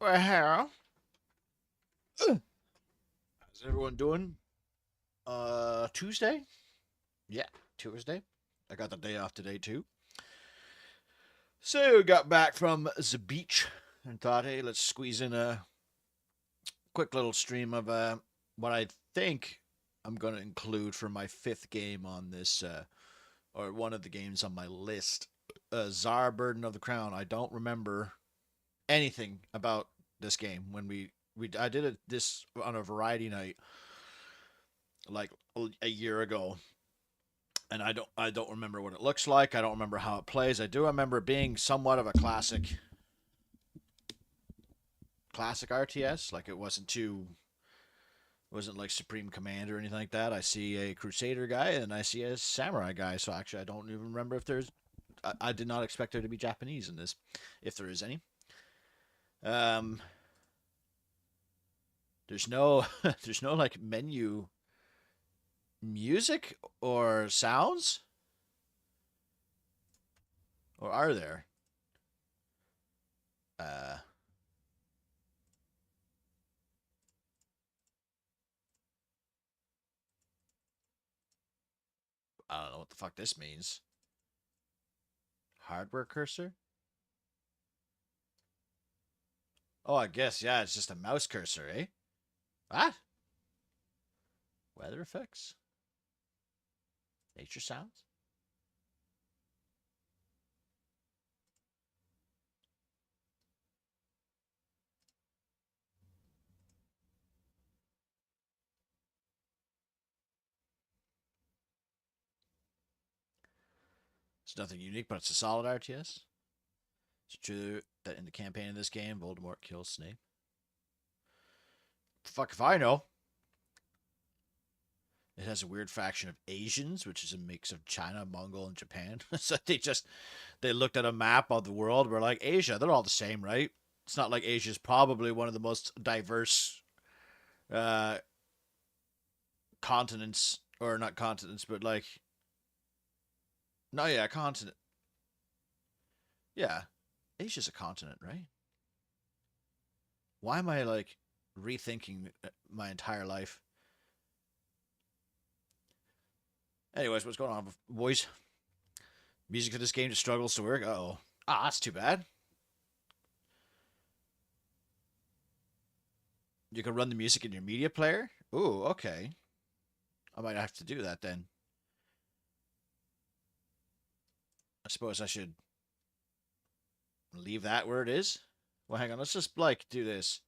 Well, how's everyone doing? Tuesday? Yeah, Tuesday. I got the day off today too. So got back from the beach and thought, hey, let's squeeze in a quick little stream of what I think I'm gonna include for my fifth game on this, or one of the games on my list. Tzar Burden of the Crown. I don't remember anything about this game when I did this on a variety night like a year ago, and I don't remember what it looks like. I don't remember how it plays. I do remember it being somewhat of a classic RTS. Like it wasn't like Supreme Command or anything like that. I see a Crusader guy and I see a Samurai guy. So actually, I don't even remember if there's. I did not expect there to be Japanese in this, if there is any. Um, there's no there's no like menu music or sounds, or are there? Uh, I don't know what the fuck this means. Hardware cursor? Oh, I guess yeah, it's just a mouse cursor, eh? What? Weather effects? Nature sounds? It's nothing unique, but it's a solid RTS. It's true that in the campaign of this game, Voldemort kills Snape. Fuck if I know. It has a weird faction of Asians, which is a mix of China, Mongol, and Japan. So they looked at a map of the world. We're like, Asia, they're all the same, right? It's not like Asia is probably one of the most diverse uh, continents, or not continents, but like, no, yeah, continent. Yeah, Asia's a continent, right? Why am I like rethinking my entire life? Anyways, what's going on, boys? Music for this game just struggles to work. Oh, ah, that's too bad. You can run the music in your media player. Ooh, okay. I might have to do that then. I suppose I should leave that where it is. Well, hang on. Let's just like do this.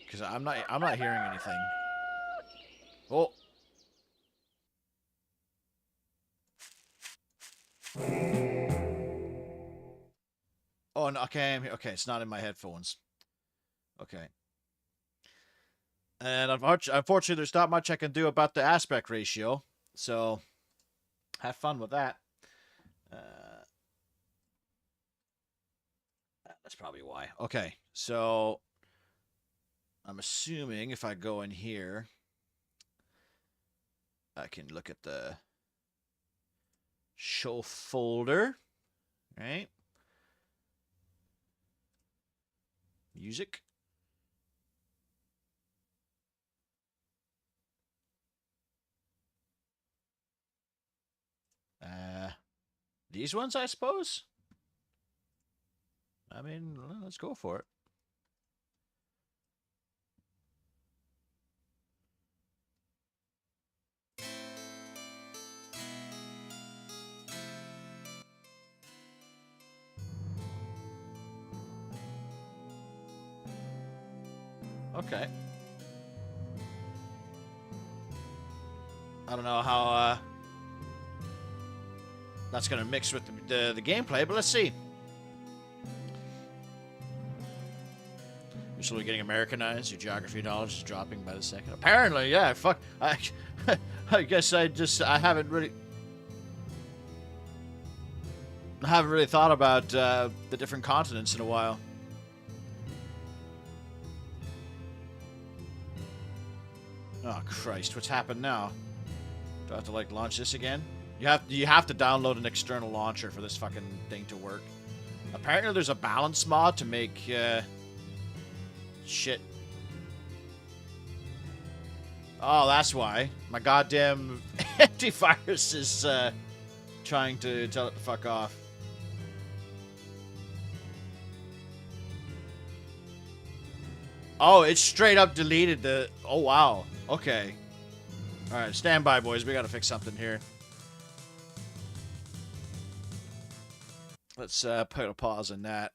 Because I'm not hearing anything. Oh. Oh, no, okay. Okay, it's not in my headphones. Okay. And unfortunately, there's not much I can do about the aspect ratio. So, have fun with that. Uh, that's probably why. Okay, so I'm assuming if I go in here, I can look at the show folder, right? Music. These ones, I suppose. I mean, let's go for it. Okay. I don't know how that's gonna mix with the gameplay, but let's see. You're slowly getting Americanized. Your geography knowledge is dropping by the second. Apparently, yeah. Fuck. I guess I haven't really thought about the different continents in a while. Oh, Christ. What's happened now? Do I have to, like, launch this again? You have to download an external launcher for this fucking thing to work. Apparently there's a balance mod to make, shit. Oh, that's why. My goddamn antivirus is, trying to tell it to fuck off. Oh, it straight up deleted the... Oh, wow. Okay. Alright, stand by, boys. We gotta fix something here. Let's put a pause on that.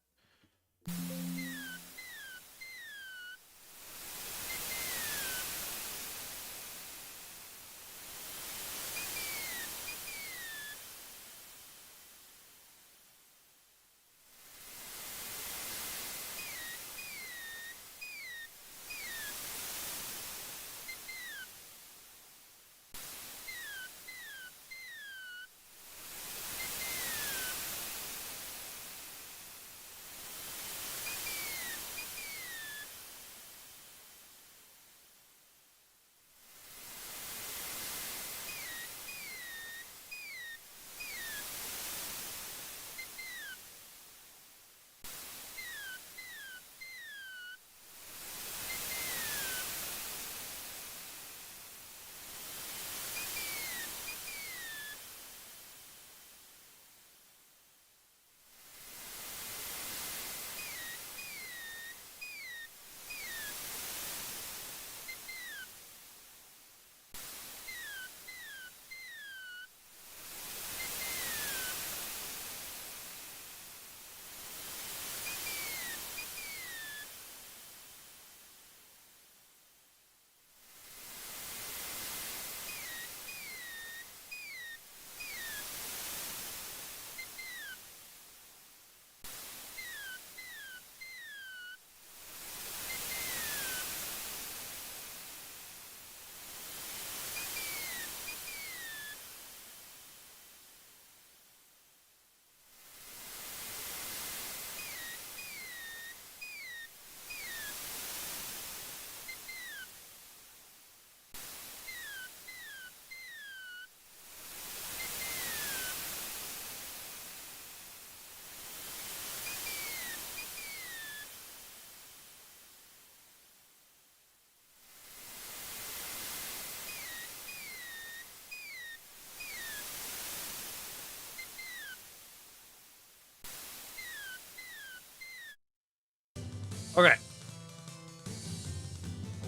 Okay.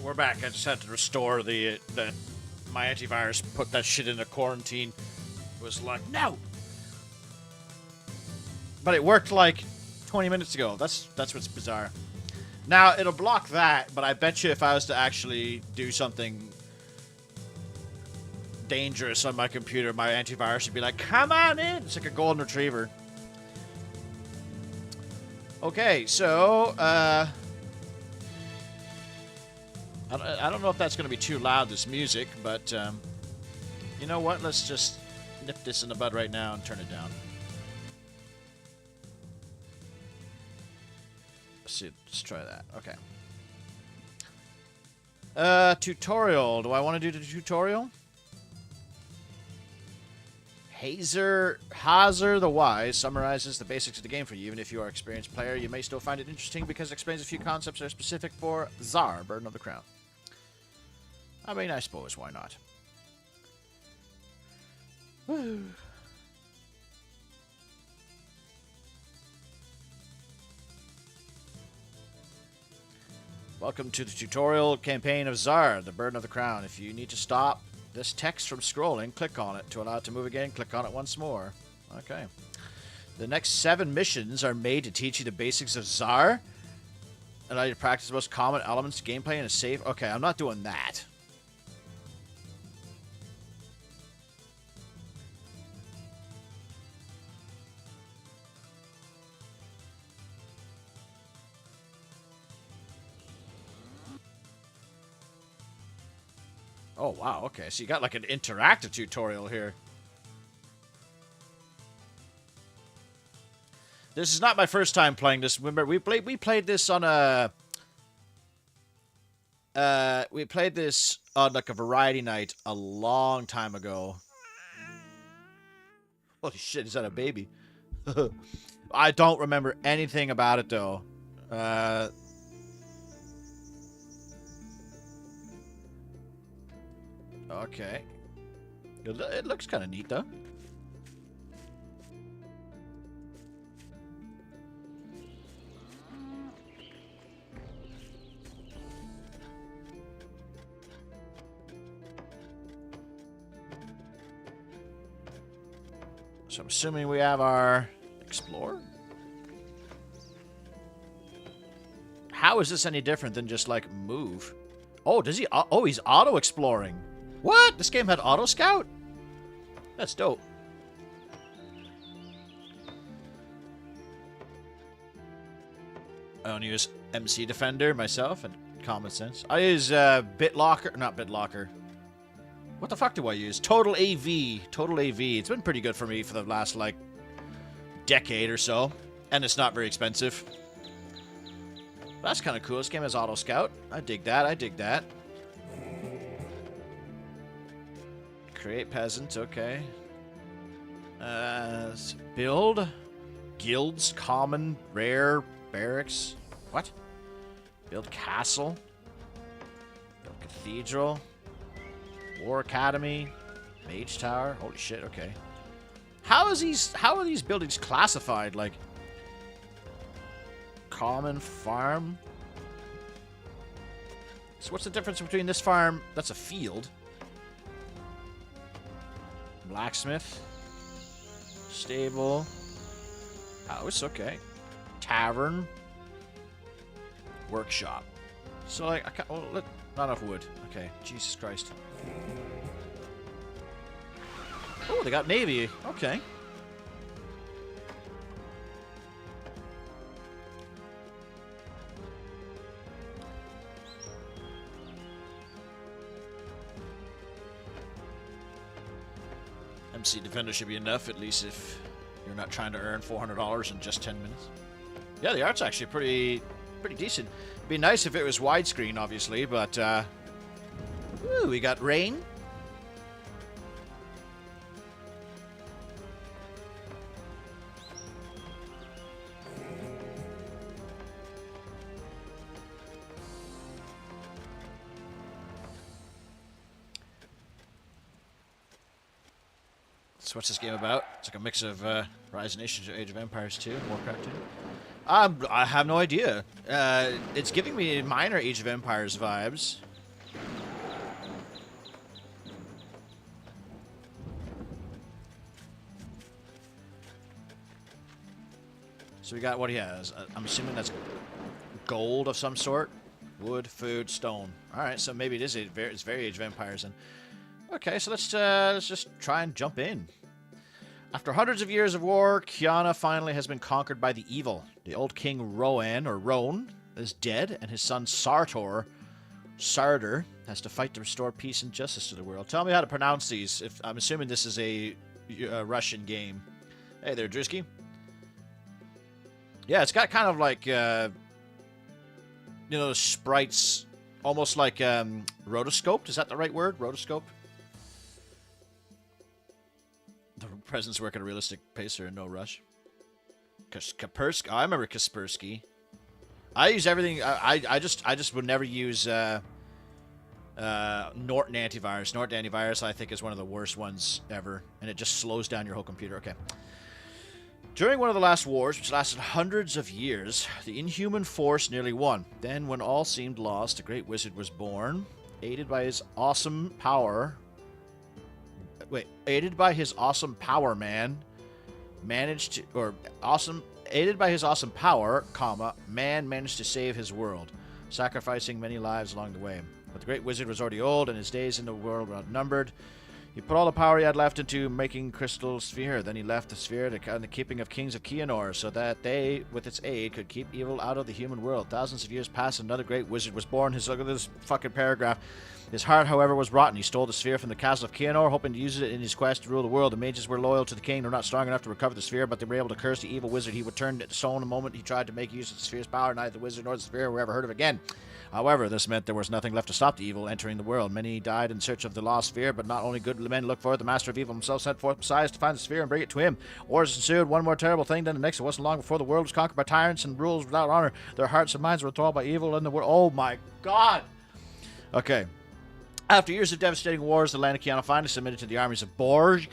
We're back. I just had to restore the my antivirus, put that shit into quarantine. It was like, no! But it worked like 20 minutes ago. That's what's bizarre. Now, it'll block that, but I bet you if I was to actually do something dangerous on my computer, my antivirus would be like, come on in! It's like a golden retriever. Okay, so, I don't know if that's going to be too loud, this music, but, you know what? Let's just nip this in the bud right now and turn it down. Let's see, let's try that. Okay. Tutorial. Do I want to do the tutorial? Hazer the Wise summarizes the basics of the game for you. Even if you are an experienced player, you may still find it interesting because it explains a few concepts that are specific for Tzar, Burden of the Crown. I mean, I suppose, why not? Woo. Welcome to the tutorial campaign of Tzar, the Burden of the Crown. If you need to stop this text from scrolling, click on it. To allow it to move again, click on it once more. Okay. The next 7 missions are made to teach you the basics of Tzar. Allow you to practice the most common elements of gameplay in a safe... Okay, I'm not doing that. Oh, wow, okay. So you got like an interactive tutorial here. This is not my first time playing this. Remember, we played this on a we played this on like a variety night a long time ago. Holy shit, is that a baby? I don't remember anything about it though. Okay. It looks kind of neat though. So I'm assuming we have our Explorer? How is this any different than just, like, move? Oh, does he... Oh, he's auto-exploring. What? This game had auto-scout? That's dope. I only use MC Defender myself and common sense. I use BitLocker... Not BitLocker. What the fuck do I use? Total AV. Total AV. It's been pretty good for me for the last, like, decade or so. And it's not very expensive. That's kind of cool. This game has Auto Scout. I dig that. I dig that. Create peasant. Okay. Build. Guilds. Common. Rare. Barracks. What? Build castle. Build cathedral. War Academy, Mage Tower. Holy shit, okay. How are these buildings classified? Like common farm? So what's the difference between this farm? That's a field. Blacksmith. Stable. House, okay. Tavern. Workshop. So like I can't, not enough wood. Okay, Jesus Christ. Oh, they got Navy. Okay. MC Defender should be enough, at least if you're not trying to earn $400 in just 10 minutes. Yeah, the art's actually pretty decent. It'd be nice if it was widescreen, obviously, but ooh, we got rain. So what's this game about? It's like a mix of Rise of Nations or Age of Empires 2, Warcraft 2. I have no idea. It's giving me minor Age of Empires vibes. So we got what he has. I'm assuming that's gold of some sort. Wood, food, stone. All right, so maybe it's very Age of Empires then. Okay, so let's just try and jump in. After hundreds of years of war, Kiana finally has been conquered by the evil. The old king Roan is dead, and his son Sartor has to fight to restore peace and justice to the world. Tell me how to pronounce these. I'm assuming this is a Russian game. Hey there, Drusky. Yeah, it's got kind of like, sprites, almost like rotoscoped. Is that the right word? Rotoscope? The presents work at a realistic pace or in no rush. Kaspersky. Oh, I remember Kaspersky. I use everything. I just would never use Norton antivirus. Norton antivirus, I think, is one of the worst ones ever, and it just slows down your whole computer. Okay. During one of the last wars, which lasted hundreds of years, the inhuman force nearly won. Then, when all seemed lost, a great wizard was born, aided by his awesome power. Aided by his awesome power, man managed to save his world, sacrificing many lives along the way. But the great wizard was already old, and his days in the world were outnumbered. He put all the power he had left into making crystal sphere. Then he left the sphere in the keeping of kings of Kianor, so that they, with its aid, could keep evil out of the human world. Thousands of years passed, and another great wizard was born. Look at this fucking paragraph. His heart, however, was rotten. He stole the sphere from the castle of Kianor, hoping to use it in his quest to rule the world. The mages were loyal to the king. They were not strong enough to recover the sphere, but they were able to curse the evil wizard. He would turn to stone the moment he tried to make use of the sphere's power. Neither the wizard nor the sphere were ever heard of again. However, this meant there was nothing left to stop the evil entering the world. Many died in search of the lost sphere, but not only good men looked for it, the master of evil himself sent forth messiahs to find the sphere and bring it to him. Wars ensued, one more terrible thing than the next. It wasn't long before the world was conquered by tyrants and rules without honor. Their hearts and minds were enthralled by evil in the world. Oh my god! Okay. After years of devastating wars, the land of Kiana finally submitted to the armies of Borg,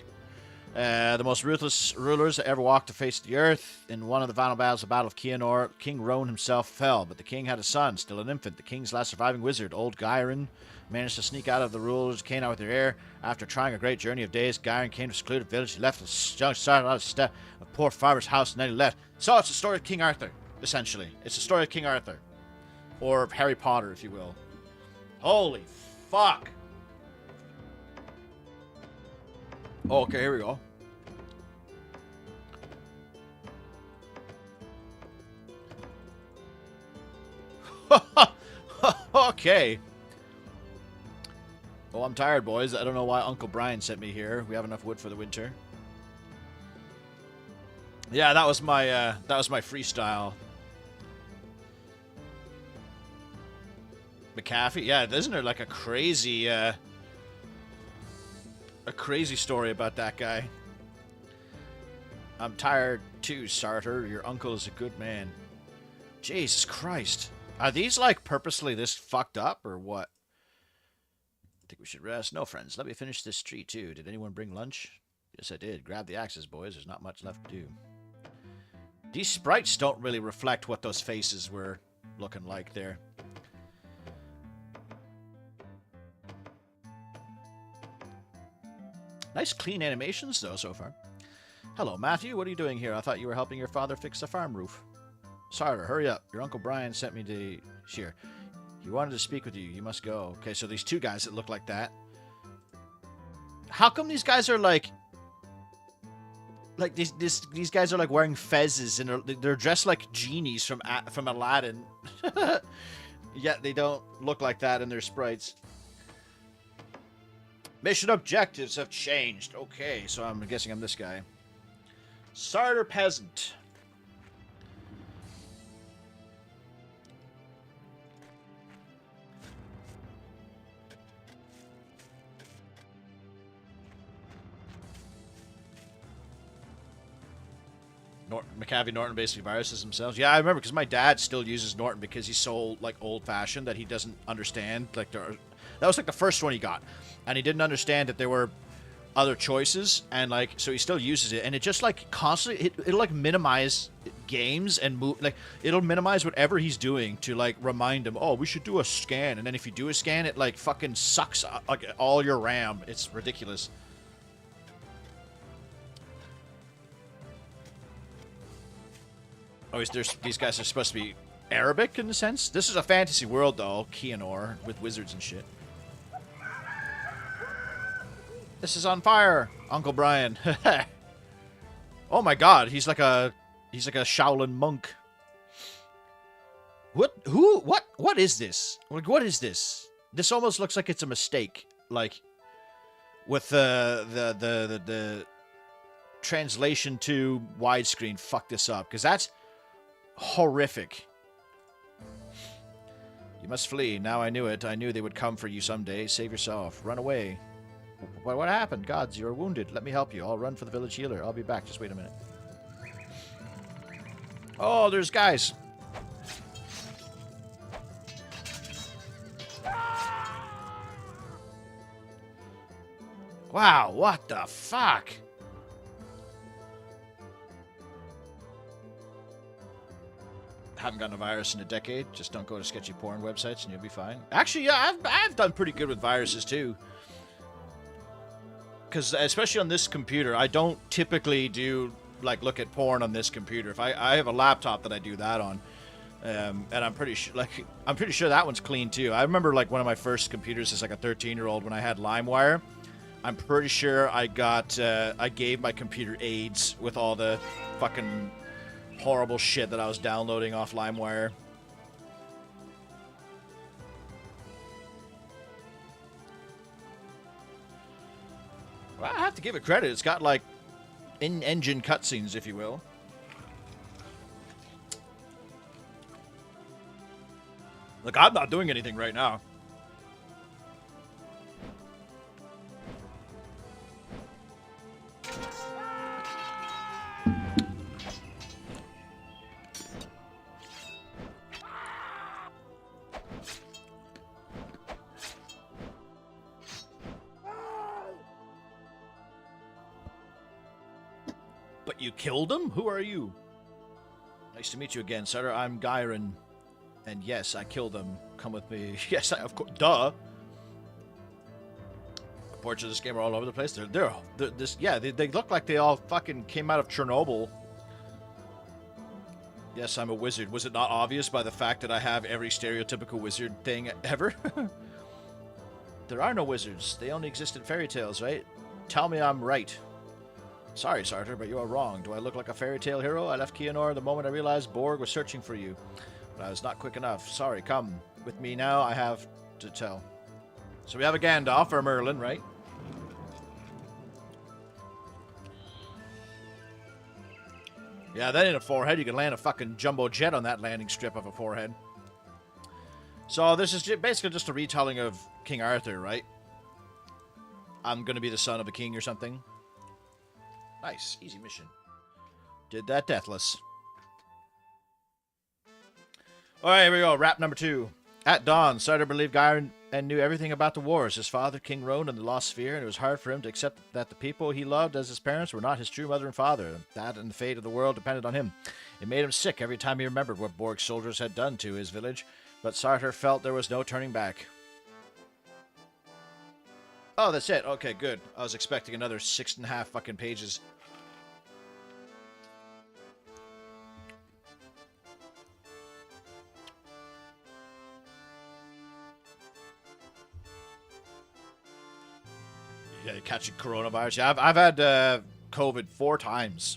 the most ruthless rulers that ever walked the face of the earth. In one of the final battles, the Battle of Kianor, King Roan himself fell, but the king had a son, still an infant. The king's last surviving wizard, old Gyron, managed to sneak out of the rulers of Cana with their heir. After trying a great journey of days, Gyron came to a secluded village. He left the young started out of step, a poor farmer's house, and then he left. So it's the story of King Arthur, essentially. It's the story of King Arthur. Or Harry Potter, if you will. Holy fuck. Okay, here we go. Okay. Well, I'm tired, boys. I don't know why Uncle Brian sent me here. We have enough wood for the winter. Yeah, that was my freestyle. McAfee? Yeah, isn't there like a crazy story about that guy? I'm tired too, Sartor. Your uncle is a good man. Jesus Christ. Are these like purposely this fucked up or what? I think we should rest. No, friends. Let me finish this tree too. Did anyone bring lunch? Yes, I did. Grab the axes, boys. There's not much left to do. These sprites don't really reflect what those faces were looking like there. Nice clean animations, though, so far. Hello, Matthew. What are you doing here? I thought you were helping your father fix the farm roof. Sartor, hurry up. Your Uncle Brian sent me to here. He wanted to speak with you. You must go. Okay, so these two guys that look like that. How come these guys are like these guys are like wearing fezzes and they're dressed like genies from Aladdin. Yet they don't look like that in their sprites. Mission objectives have changed. Okay, so I'm guessing I'm this guy. Sartor Peasant. McAfee Norton basically viruses themselves. Yeah, I remember because my dad still uses Norton because he's so like old-fashioned that he doesn't understand. Like that was like the first one he got, and he didn't understand that there were other choices, and like so he still uses it, and it just like constantly it'll like minimize games and move like it'll minimize whatever he's doing to like remind him, oh, we should do a scan, and then if you do a scan, it like fucking sucks like all your RAM. It's ridiculous. Oh, these guys are supposed to be Arabic in a sense? This is a fantasy world, though. Kianor, with wizards and shit. This is on fire, Uncle Brian. Oh my god, he's like a Shaolin monk. What is this? Like, what is this? This almost looks like it's a mistake. Like, with the translation to widescreen fucked this up, because that's horrific. You must flee. Now I knew it. I knew they would come for you someday. Save yourself. Run away. What happened? Gods, you're wounded. Let me help you. I'll run for the village healer. I'll be back. Just wait a minute. Oh, there's guys. Wow, what the fuck? Haven't gotten a virus in a decade. Just don't go to sketchy porn websites and you'll be fine. Actually, yeah, I've done pretty good with viruses too. Because especially on this computer, I don't typically do like look at porn on this computer. If I have a laptop that I do that on, and I'm pretty sure that one's clean too. I remember like one of my first computers as like a 13-year-old when I had LimeWire. I'm pretty sure I gave my computer AIDS with all the fucking horrible shit that I was downloading off LimeWire. Well, I have to give it credit. It's got, like, in-engine cutscenes, if you will. Look, I'm not doing anything right now. But you killed him? Who are you? Nice to meet you again, sir. I'm Gyron. And yes, I killed him. Come with me. Yes, of course. Duh. Reports of this game are all over the place. They look like they all fucking came out of Chernobyl. Yes, I'm a wizard. Was it not obvious by the fact that I have every stereotypical wizard thing ever? There are no wizards. They only exist in fairy tales, right? Tell me I'm right. Sorry, Sartor, but you are wrong. Do I look like a fairy tale hero? I left Kianor the moment I realized Borg was searching for you. But I was not quick enough. Sorry, come with me now. I have to tell. So we have a Gandalf or Merlin, right? Yeah, that ain't a forehead. You can land a fucking jumbo jet on that landing strip of a forehead. So this is basically just a retelling of King Arthur, right? I'm gonna be the son of a king or something. Nice. Easy mission. Did that deathless. Alright, here we go. Rap number 2. At dawn, Sartor believed Gyron and knew everything about the wars. His father, King Roan, and the Lost Sphere, and it was hard for him to accept that the people he loved as his parents were not his true mother and father. That and the fate of the world depended on him. It made him sick every time he remembered what Borg's soldiers had done to his village, but Sartor felt there was no turning back. Oh, that's it. Okay, good. I was expecting another 6.5 fucking pages. Yeah, catching coronavirus. Yeah, I've had COVID 4 times.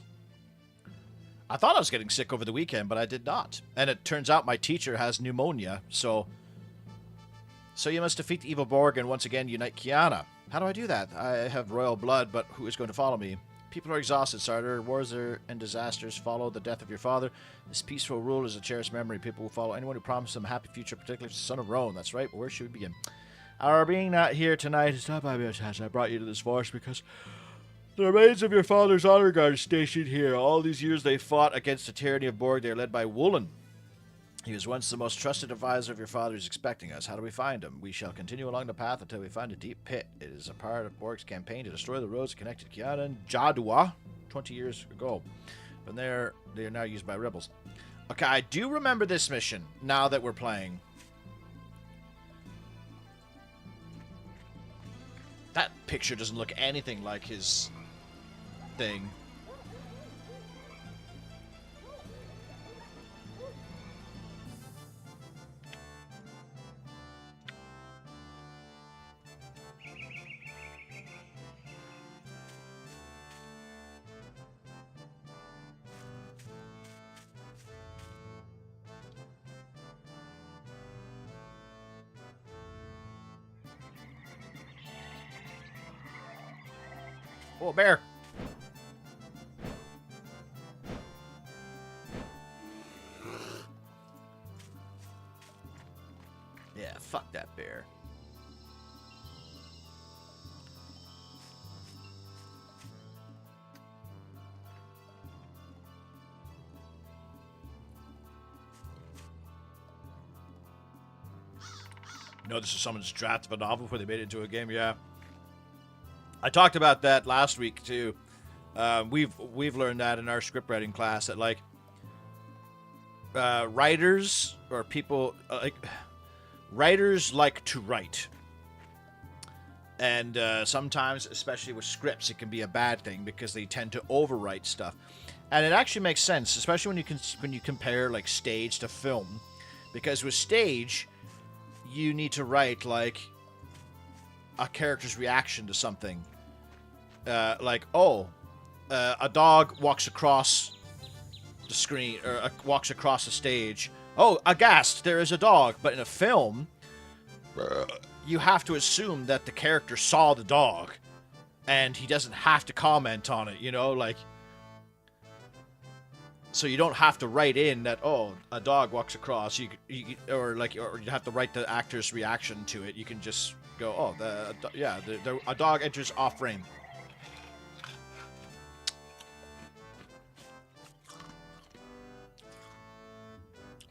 I thought I was getting sick over the weekend, but I did not. And it turns out my teacher has pneumonia, so you must defeat the evil Borg and once again unite Kiana. How do I do that? I have royal blood, but who is going to follow me? People are exhausted, Sartor. Wars and disasters follow the death of your father. This peaceful rule is a cherished memory. People will follow anyone who promised them a happy future, particularly the son of Roan. That's right, but where should we begin? Our being not here tonight is not by my chance. I brought you to this forest because the remains of your father's honor guard is stationed here. All these years they fought against the tyranny of Borg. They are led by Woolen. He was once the most trusted advisor of your father. Is expecting us. How do we find him? We shall continue along the path until we find a deep pit. It is a part of Borg's campaign to destroy the roads connected to Kiana and Jadua 20 years ago. But they are now used by rebels. Okay, I do remember this mission now that we're playing. That picture doesn't look anything like his thing. Oh, bear. Yeah, fuck that bear. You know, this is someone's draft of a novel before they made it into a game, yeah. I talked about that last week too. We've learned that in our script writing class that like writers or people writers like to write, and sometimes, especially with scripts, it can be a bad thing because they tend to overwrite stuff, and it actually makes sense, especially when you compare like stage to film, because with stage you need to write like a character's reaction to something. Like, a dog walks across the screen, or walks across the stage. Oh, aghast, there is a dog. But in a film, you have to assume that the character saw the dog and he doesn't have to comment on it, you know, like, so you don't have to write in that, oh, a dog walks across, or you have to write the actor's reaction to it. You can just go, oh, a dog enters off frame.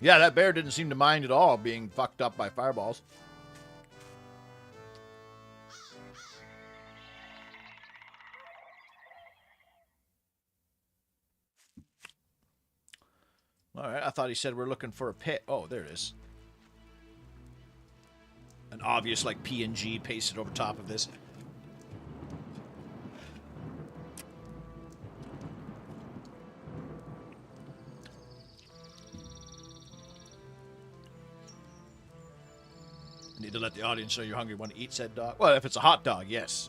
Yeah, that bear didn't seem to mind at all being fucked up by fireballs. Alright, I thought he said we're looking for a pit. Oh, there it is. An obvious, like, PNG pasted over top of this. Need to let the audience know you're hungry when to eat said dog. Well, if it's a hot dog, yes.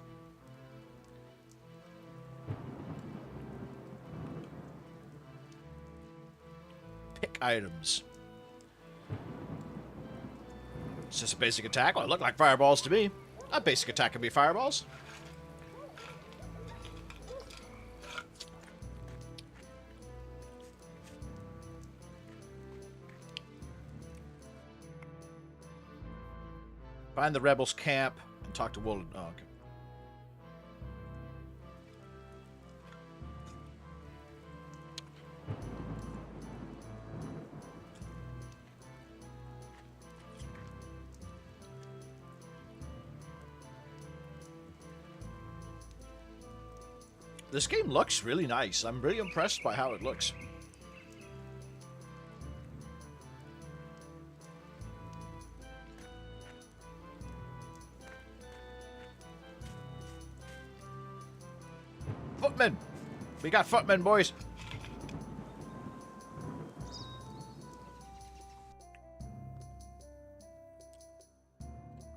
Pick items. It's just a basic attack. Well, it looked like fireballs to me. A basic attack can be fireballs. Find the rebels' camp and talk to Woolen. Oh, okay. This game looks really nice. I'm really impressed by how it looks. Footmen! We got footmen, boys!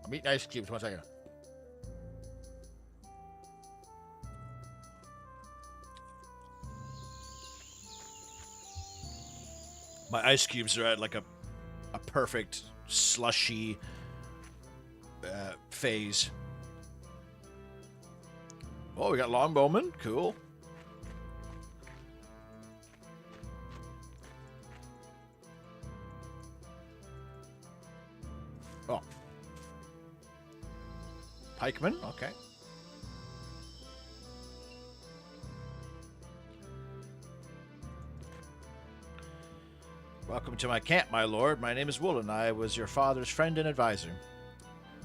I'm eating ice cubes, 1 second. My ice cubes are at like a perfect slushy phase. Oh, we got longbowmen. Cool. Oh. Pikemen. Okay. Welcome to my camp, my lord. My name is Woolen. I was your father's friend and advisor.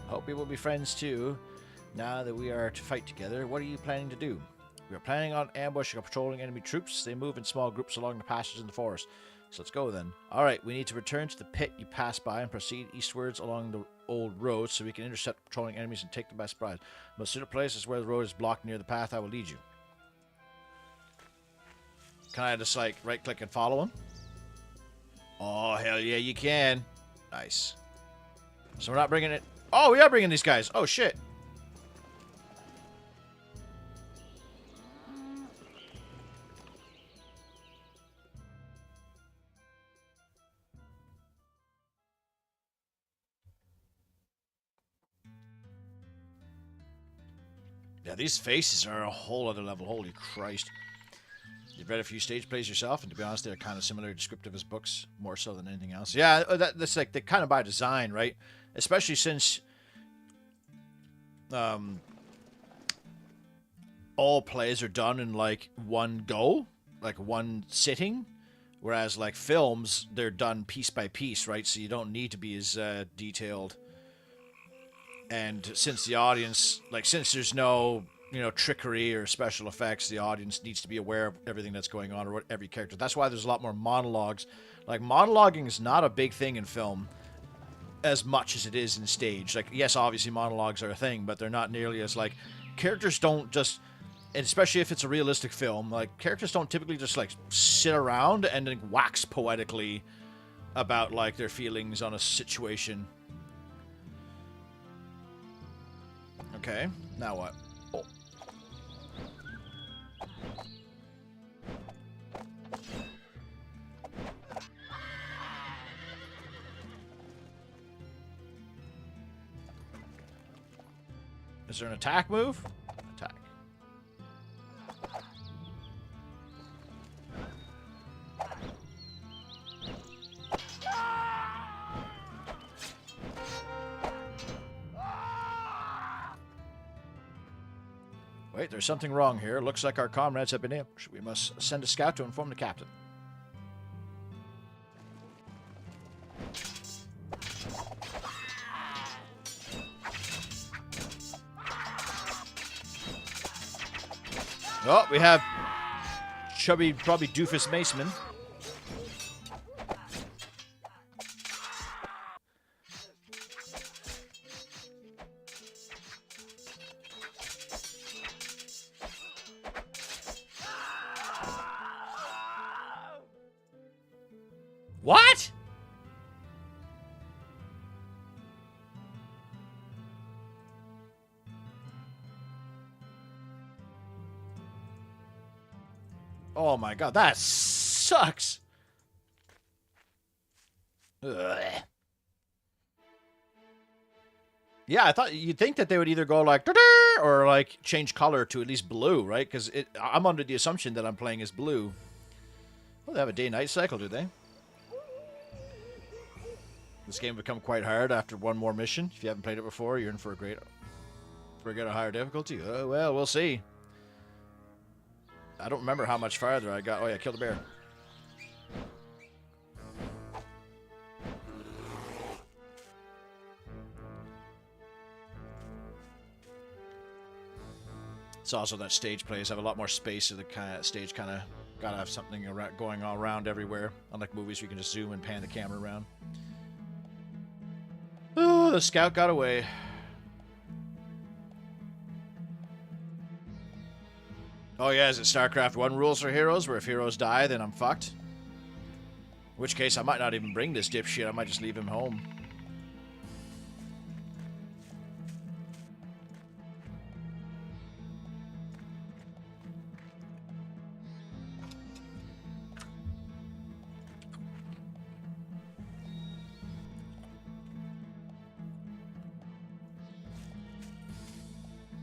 Hope we will be friends too. Now that we are to fight together, what are you planning to do? We are planning on ambushing or patrolling enemy troops. They move in small groups along the passages in the forest. So let's go then. Alright, we need to return to the pit you passed by and proceed eastwards along the old road so we can intercept patrolling enemies and take them by surprise. Most suitable place is where the road is blocked near the path. I will lead you. Can I just like right click and follow him? Oh, hell yeah, you can. Nice. So we're not bringing it. Oh, we are bringing these guys. Oh, shit. Yeah, these faces are a whole other level. Holy Christ. You've read a few stage plays yourself, and to be honest, they're kind of similar, descriptive as books, more so than anything else. Yeah, that's like, they're kind of by design, right? Especially since all plays are done in, like, one go, like, one sitting, whereas, like, films, they're done piece by piece, right? So you don't need to be as detailed. And since the audience, like, since there's no, you know, trickery or special effects, the audience needs to be aware of everything that's going on or what every character. That's why there's a lot more monologues. Like, monologuing is not a big thing in film as much as it is in stage. Like, yes, obviously monologues are a thing, but they're not nearly as, like, characters don't just, and especially if it's a realistic film, like, characters don't typically just, like, sit around and then wax poetically about, like, their feelings on a situation. Okay, now what? Oh. Is there an attack move? Attack. Wait, there's something wrong here. Looks like our comrades have been ambushed. We must send a scout to inform the captain. Oh, we have chubby, probably doofus Maceman. What? Oh my god, that sucks. Ugh. Yeah, I thought you'd think that they would either go like "Da-da!" or like change color to at least blue, right? Because I'm under the assumption that I'm playing as blue. Well, they have a day-night cycle, do they? This game will become quite hard after one more mission. If you haven't played it before, you're in for a higher difficulty. Well, we'll see. I don't remember how much farther I got. Oh yeah, killed a bear. It's also that stage plays have a lot more space, so the stage kind of gotta have something going all around everywhere. Unlike movies, you can just zoom and pan the camera around. Oh, the scout got away. Oh yeah, is it StarCraft 1 rules for heroes, where if heroes die, then I'm fucked? In which case, I might not even bring this dipshit, I might just leave him home.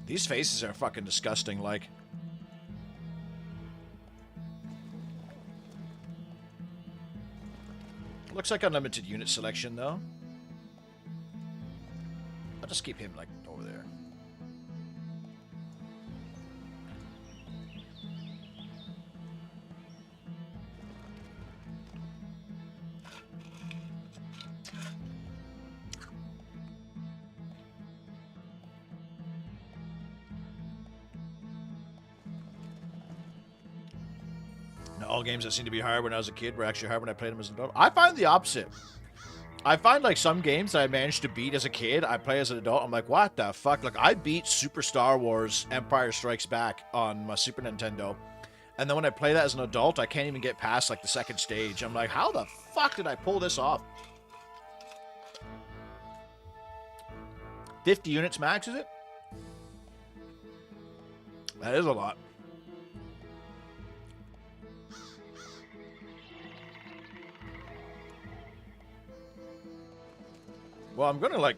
These faces are fucking disgusting, like... Looks like unlimited unit selection, though. I'll just keep him, like, over there. All games that seem to be hard when I was a kid were actually hard when I played them as an adult. I find the opposite. I find like some games that I managed to beat as a kid, I play as an adult, I'm like, what the fuck? Like, I beat Super Star Wars Empire Strikes Back on my Super Nintendo. And then when I play that as an adult, I can't even get past like the second stage. I'm like, how the fuck did I pull this off? 50 units max, is it? That is a lot. Well, I'm gonna like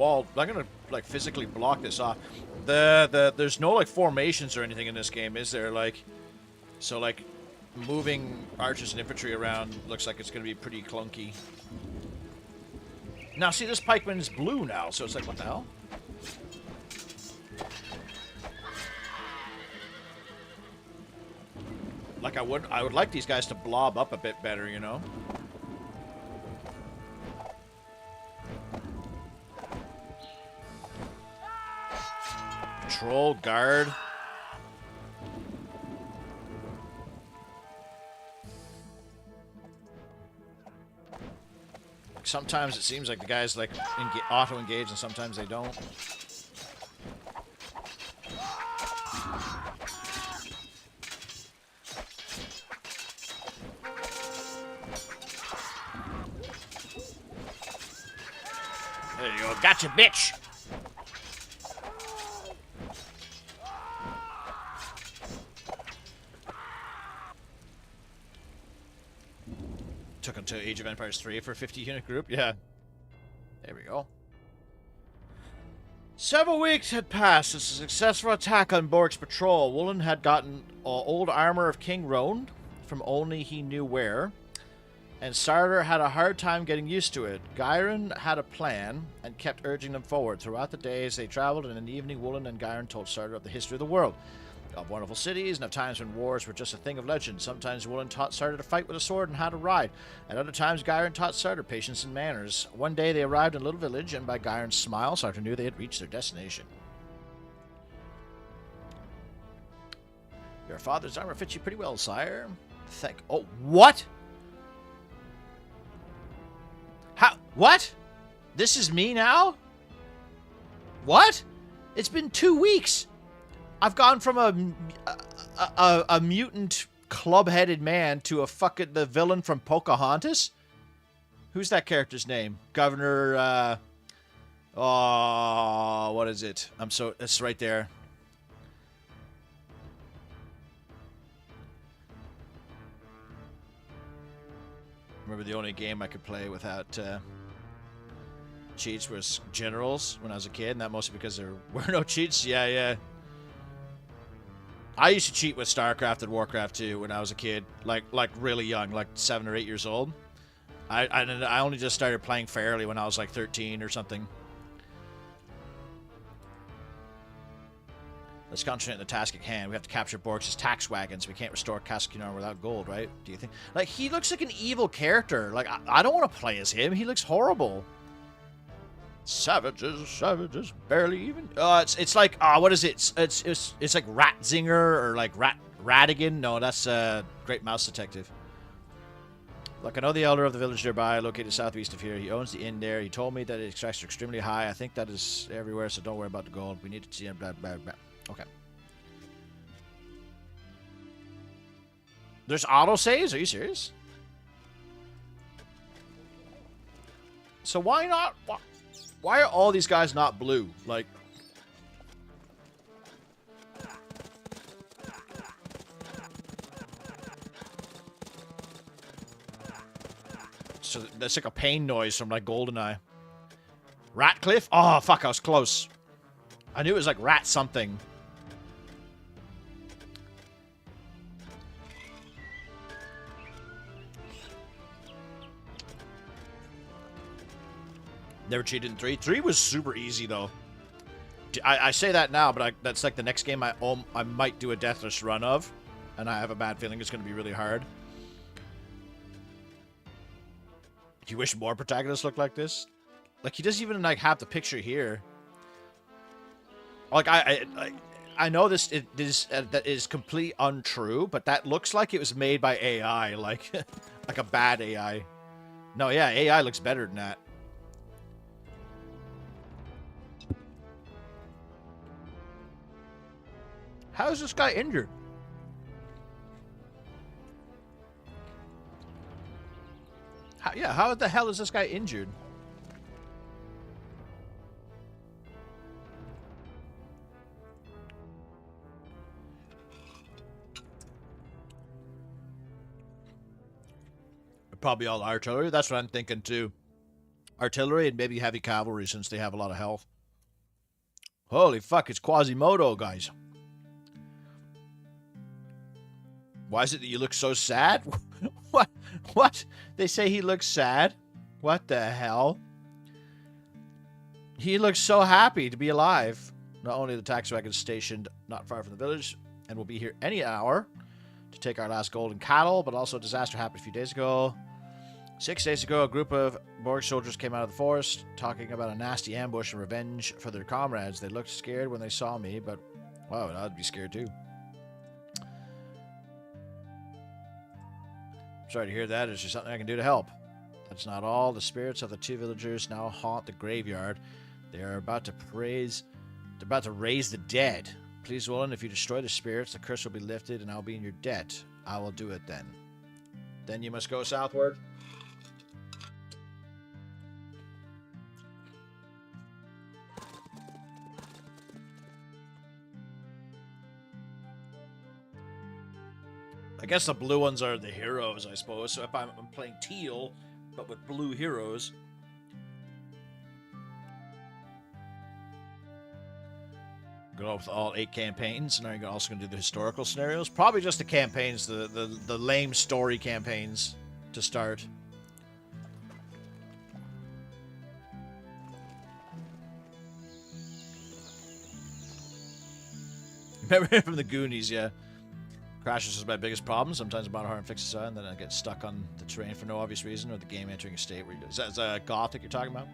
I'm gonna like physically block this off. There's no like formations or anything in this game, is there? Like, so like moving archers and infantry around looks like it's gonna be pretty clunky. Now, see, this pikeman is blue now, so it's like, what the hell? Like, I would like these guys to blob up a bit better, you know? Patrol, guard. Sometimes it seems like the guys like auto-engage and sometimes they don't. There you go. Gotcha, bitch! Took him to Age of Empires 3 for a 50-unit group. Yeah. There we go. Several weeks had passed since a successful attack on Borg's patrol. Woolen had gotten old armor of King Roan from only he knew where. and Sarder had a hard time getting used to it. Gyron had a plan and kept urging them forward. Throughout the days they traveled, and in the evening, Woolen and Gyron told Sarder of the history of the world, of wonderful cities, and of times when wars were just a thing of legend. Sometimes Woolen taught Sarder to fight with a sword and how to ride. At other times, Gyron taught Sarder patience and manners. One day they arrived in a little village, and by Gyron's smile, Sarder knew they had reached their destination. Your father's armor fits you pretty well, sire. Oh, what? How? What? This is me now? What? It's been 2 weeks. I've gone from a mutant club-headed man to the villain from Pocahontas. Who's that character's name? Governor. Oh, what is it? It's right there. Remember the only game I could play without cheats was Generals when I was a kid, and that mostly because there were no cheats. Yeah. I used to cheat with StarCraft and Warcraft 2 when I was a kid, like really young, like 7 or 8 years old. I only just started playing fairly when I was like 13 or something. Let's concentrate on the task at hand. We have to capture Borg's tax wagons. We can't restore Cascanon without gold, right? Do you think? Like, he looks like an evil character. Like, I don't want to play as him. He looks horrible. Savages, barely even. It's like, what is it? It's like Ratzinger or like Ratigan. No, that's Great Mouse Detective. Look, I know the elder of the village nearby, located southeast of here. He owns the inn there. He told me that the extracts are extremely high. I think that is everywhere, so don't worry about the gold. We need to see him. Blah, blah, blah. Okay. There's autosaves? Are you serious? So why not? Why are all these guys not blue? Like... So that's like a pain noise from like GoldenEye. Ratcliffe? Oh, fuck, I was close. I knew it was like rat something. Never cheated in 3. 3 was super easy, though. I say that now, but that's like the next game I might do a deathless run of. And I have a bad feeling it's going to be really hard. Do you wish more protagonists looked like this? Like, he doesn't even, like, have the picture here. Like, I know that is complete untrue, but that looks like it was made by AI. Like, like a bad AI. No, yeah, AI looks better than that. How is this guy injured? How the hell is this guy injured? Probably all artillery. That's what I'm thinking too. Artillery and maybe heavy cavalry since they have a lot of health. Holy fuck, it's Quasimodo, guys. Why is it that you look so sad? What? What? They say he looks sad? What the hell? He looks so happy to be alive. Not only the tax wagon stationed not far from the village, and will be here any hour to take our last golden cattle, but also a disaster happened a few days ago. 6 days ago, a group of Borg soldiers came out of the forest, talking about a nasty ambush and revenge for their comrades. They looked scared when they saw me, but, wow, I'd be scared too. Sorry to hear that. Is there something I can do to help? That's not all. The spirits of the 2 villagers now haunt the graveyard. They are about to raise the dead. Please, Woolen, if you destroy the spirits, the curse will be lifted and I'll be in your debt. I will do it then. Then you must go southward. I guess the blue ones are the heroes, I suppose. So if I'm playing teal, but with blue heroes. Go with all 8 campaigns. Now you're also going to do the historical scenarios. Probably just the campaigns, the lame story campaigns to start. Remember from the Goonies, yeah. Crashes is my biggest problem. Sometimes I'm on hard and fix the and then I get stuck on the terrain for no obvious reason, or the game entering a state where is that Gothic you're talking about?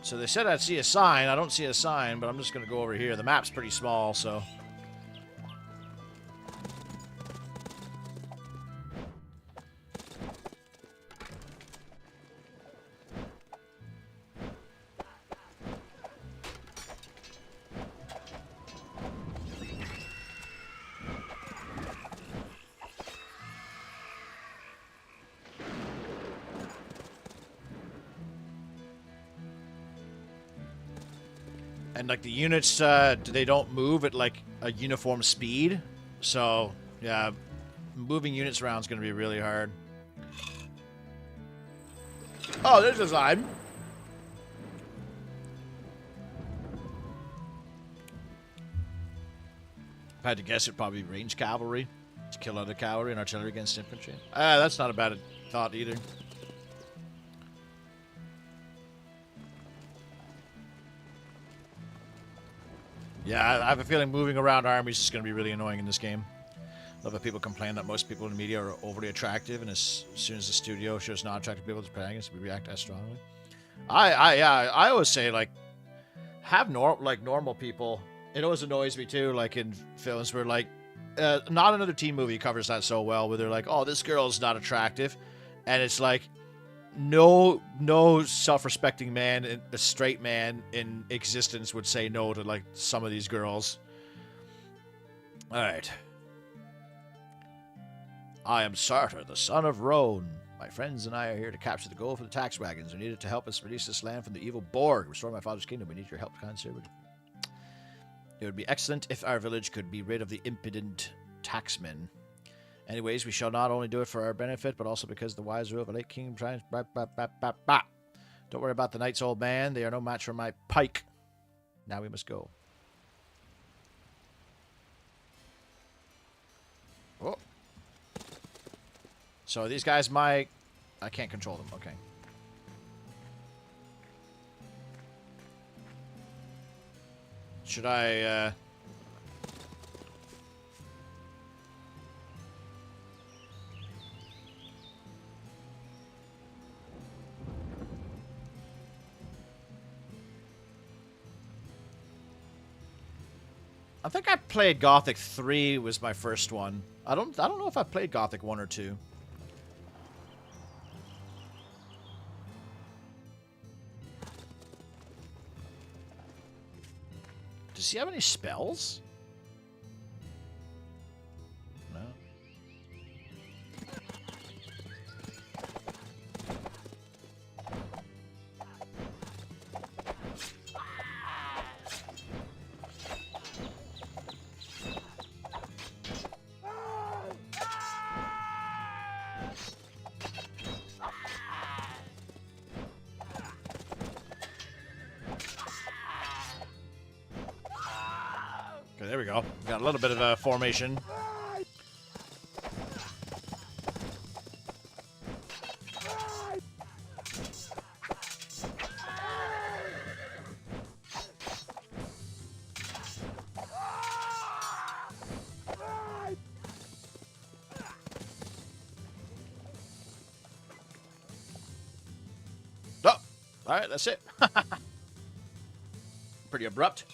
So they said I'd see a sign. I don't see a sign, but I'm just going to go over here. The map's pretty small, so... And, like, the units, they don't move at, like, a uniform speed. So, yeah, moving units around is going to be really hard. Oh, there's a sign. If I had to guess, it'd probably be range cavalry to kill other cavalry and artillery against infantry. That's not a bad thought either. Yeah, I have a feeling moving around armies is going to be really annoying in this game. Love that people complain that most people in the media are overly attractive, and as soon as the studio shows non-attractive people as protagonists, we react as strongly. I always say, like, have normal people. It always annoys me too, like in films where, like, not another teen movie covers that so well, where they're like, oh, this girl's not attractive, and it's like, no self-respecting man, a straight man in existence would say no to, like, some of these girls. Alright. I am Sartor, the son of Roan. My friends and I are here to capture the gold for the tax wagons. We needed to help us release this land from the evil Borg. Restore my father's kingdom. We need your help, kind servant. It would be excellent if our village could be rid of the impudent taxmen. Anyways, we shall not only do it for our benefit, but also because the wise rule of a late king tries... Don't worry about the knights, old man. They are no match for my pike. Now we must go. Oh. So these guys I can't control them. Okay. Should I, I think I played Gothic 3 was my first one. I don't know if I played Gothic 1 or 2. Does he have any spells? No. Okay, there we go. Got a little bit of a formation. Oh, all right, that's it. Pretty abrupt.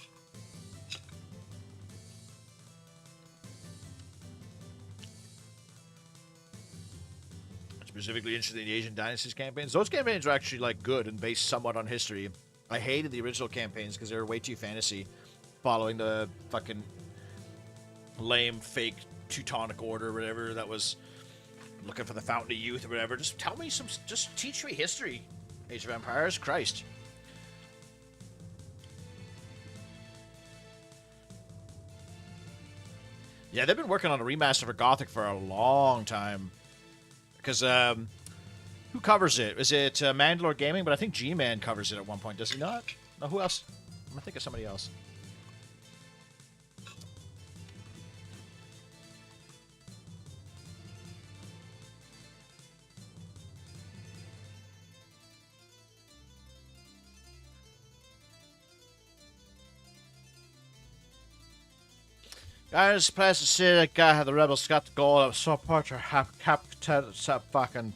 Specifically interested in the Asian Dynasties campaigns. Those campaigns are actually, like, good and based somewhat on history. I hated the original campaigns because they were way too fantasy, following the fucking lame fake Teutonic Order or whatever that was looking for the Fountain of Youth or whatever. Just tell me just teach me history. Age of Empires, Christ. Yeah, they've been working on a remaster for Gothic for a long time. Because, who covers it? Is it Mandalore Gaming? But I think G-Man covers it at one point, does he not? No, who else? I'm going to think of somebody else. Guys, pleased to see that guy had the rebels got the goal. I was so part of captain fucking.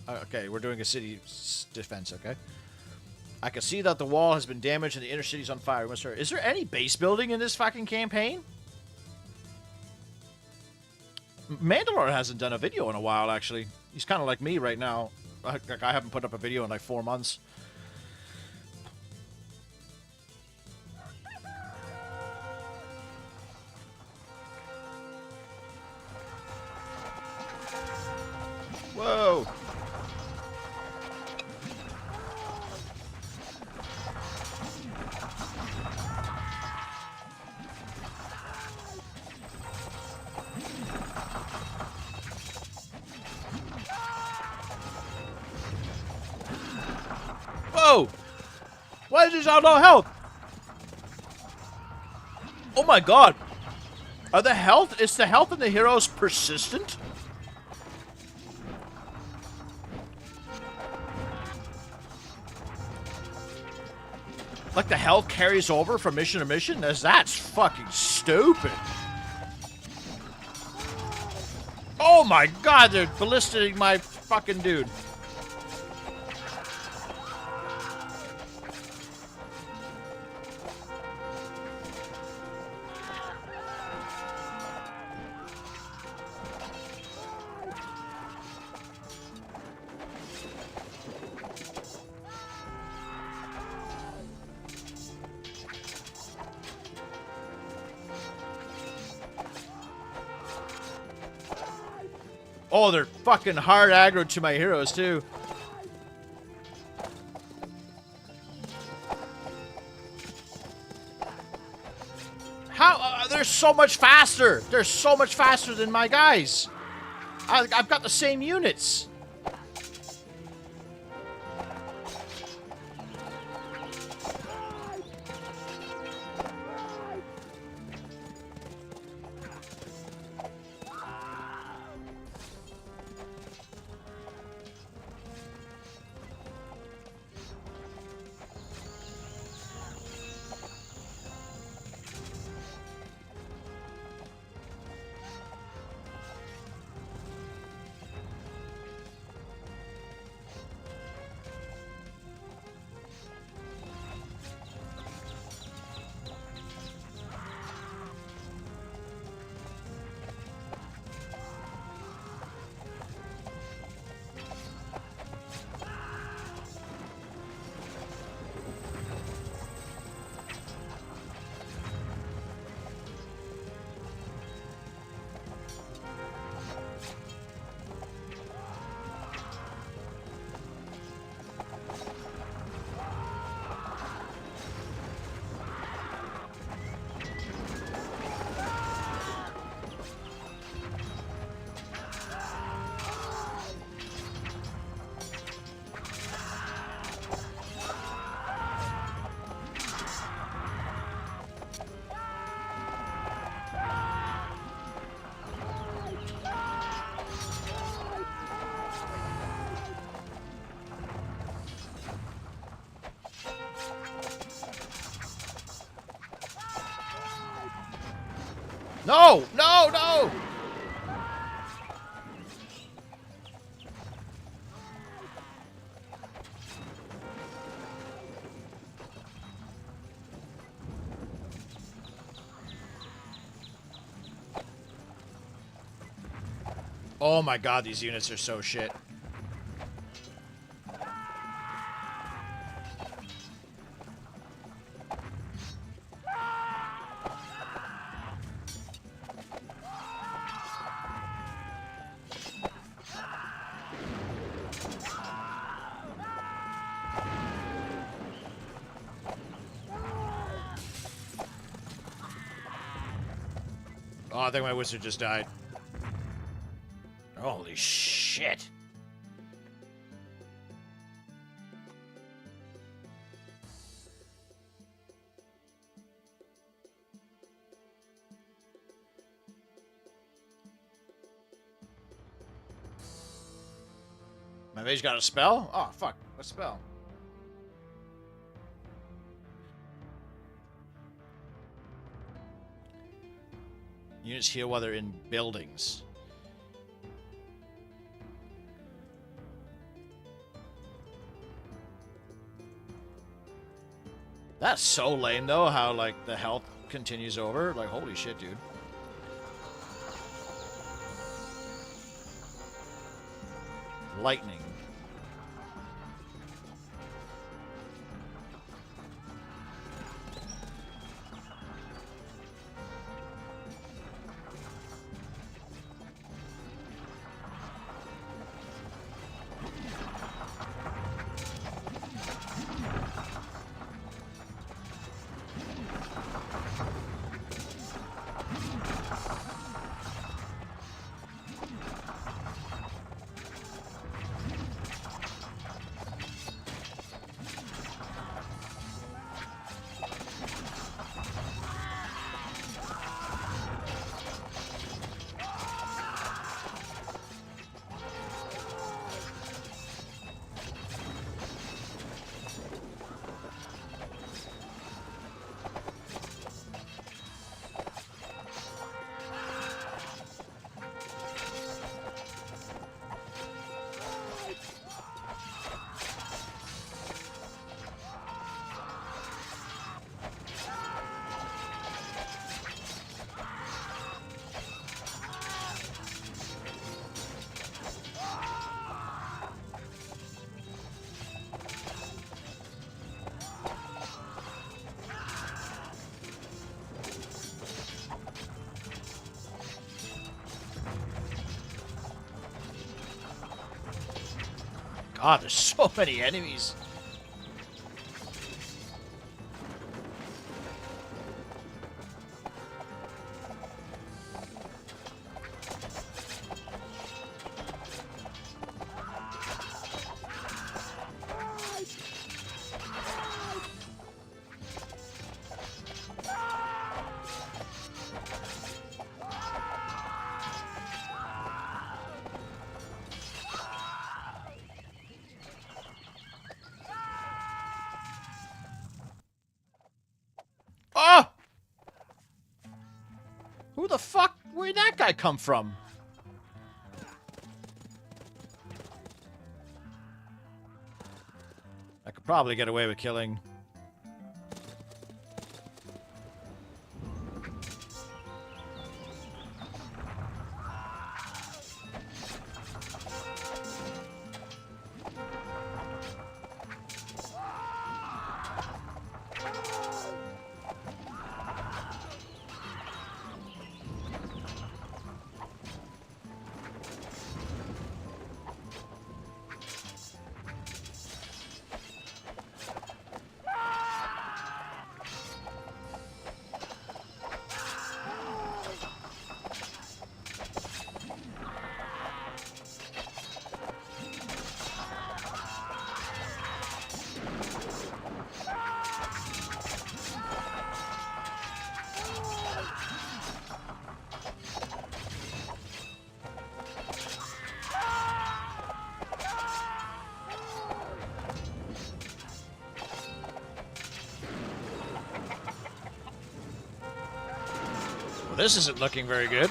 Okay, we're doing a city defense. Okay. I can see that the wall has been damaged and the inner city's on fire. Is there any base building in this fucking campaign? Mandalore hasn't done a video in a while, actually. He's kind of like me right now. Like, I haven't put up a video in like 4 months. Whoa! Whoa! Why is this all no health? Oh my god! Are the health? Is the health in the heroes persistent? Like the health carries over from mission to mission? That's fucking stupid. Oh my god, they're ballistating my fucking dude. Oh, they're fucking hard aggro to my heroes, too. How? They're so much faster. They're so much faster than my guys. I've got the same units. No! No! No! Oh my god, these units are so shit. Oh, I think my wizard just died. Holy shit. My mage got a spell? Oh, fuck. What spell? Units heal while they're in buildings. That's so lame, though, how, like, the health continues over. Like, holy shit, dude. Lightning. God, there's so many enemies. Oh! Who the fuck? Where'd that guy come from? I could probably get away with killing. Well, this isn't looking very good.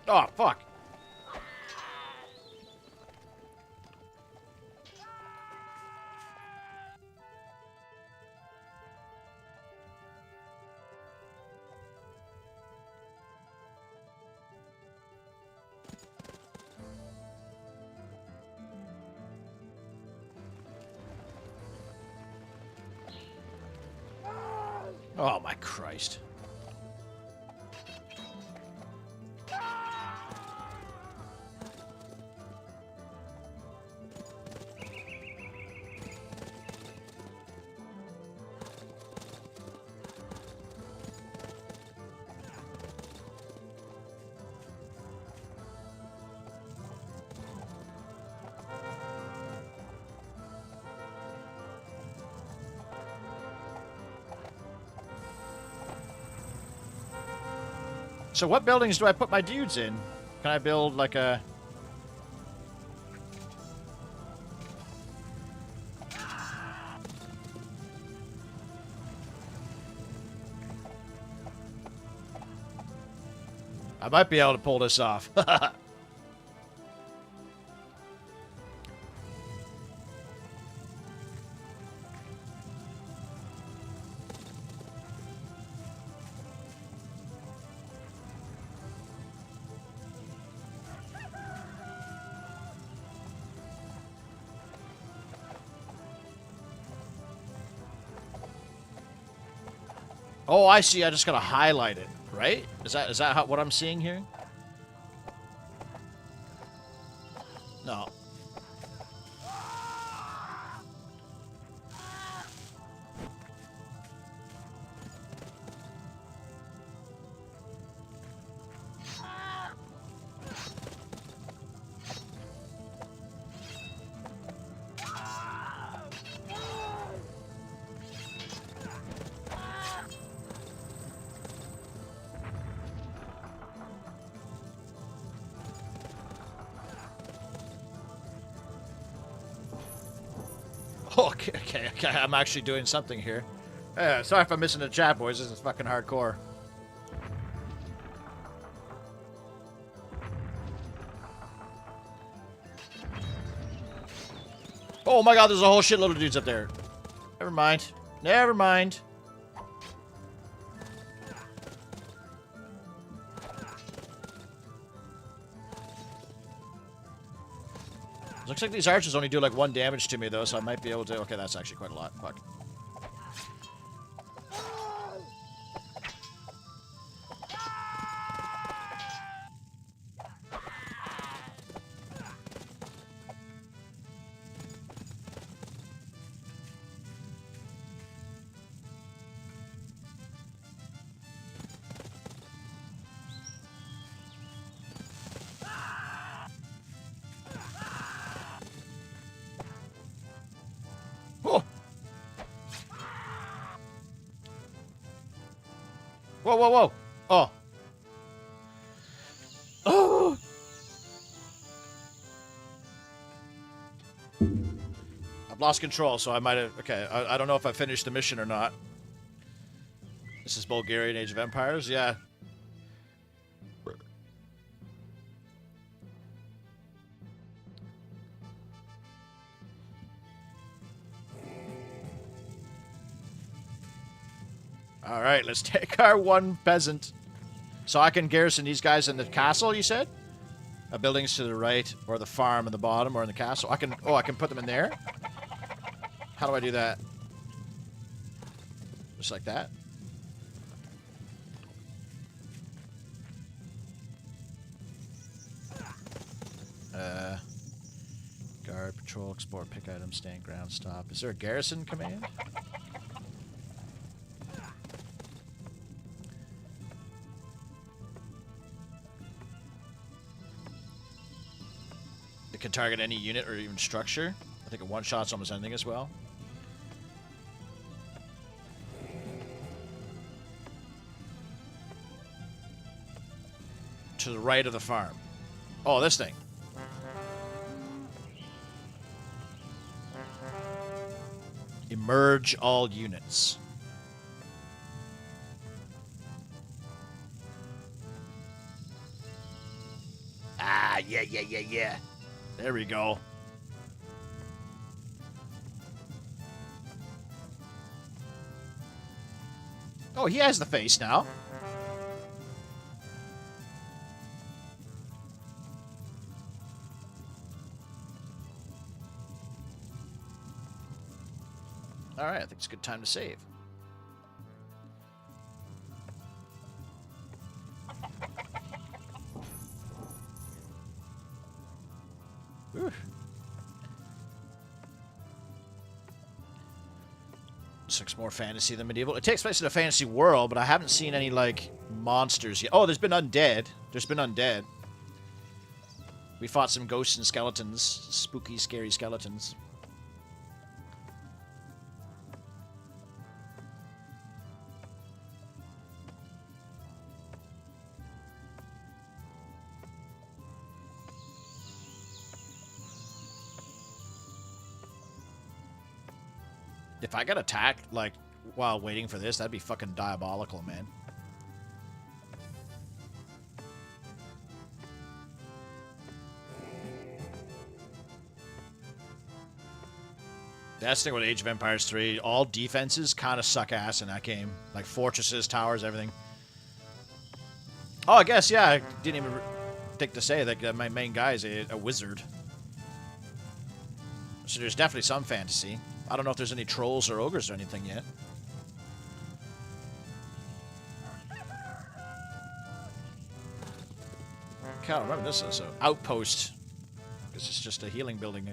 Oh, fuck. Oh, my Christ. So what buildings do I put my dudes in? Can I build like a... I might be able to pull this off. Oh, I see. I just gotta highlight it, right? Is that how, what I'm seeing here? No. Oh, okay. I'm actually doing something here. Sorry if I'm missing the chat, boys. This is fucking hardcore. Oh my god, there's a whole shitload of dudes up there. Never mind. Never mind. Looks like these archers only do like 1 damage to me though, so I might be able to... Okay, that's actually quite a lot. Fuck. Whoa, whoa, whoa. Oh. Oh. I've lost control, so I might have... Okay, I don't know if I finished the mission or not. This is Bulgarian Age of Empires? Yeah. Alright, let's take our 1 peasant. So I can garrison these guys in the castle, you said? Buildings to the right, or the farm in the bottom, or in the castle. I can... Oh, I can put them in there? How do I do that? Just like that? Guard, patrol, explore, pick items, stand ground, stop. Is there a garrison command? It can target any unit or even structure. I think a one-shot's almost anything as well. To the right of the farm. Oh, this thing. Emerge all units. Ah, yeah. There we go. Oh, he has the face now. Alright, I think it's a good time to save. Ooh. This looks more fantasy than medieval. It takes place in a fantasy world, but I haven't seen any, like, monsters yet. Oh, there's been undead. There's been undead. We fought some ghosts and skeletons. Spooky, scary skeletons. If I got attacked, like, while waiting for this, that'd be fucking diabolical, man. That's the thing with Age of Empires 3. All defenses kind of suck ass in that game. Like fortresses, towers, everything. Oh, I guess, yeah, I didn't even think to say that my main guy is a wizard. So there's definitely some fantasy. I don't know if there's any trolls or ogres or anything yet. I can't remember this is an outpost. This is just a healing building.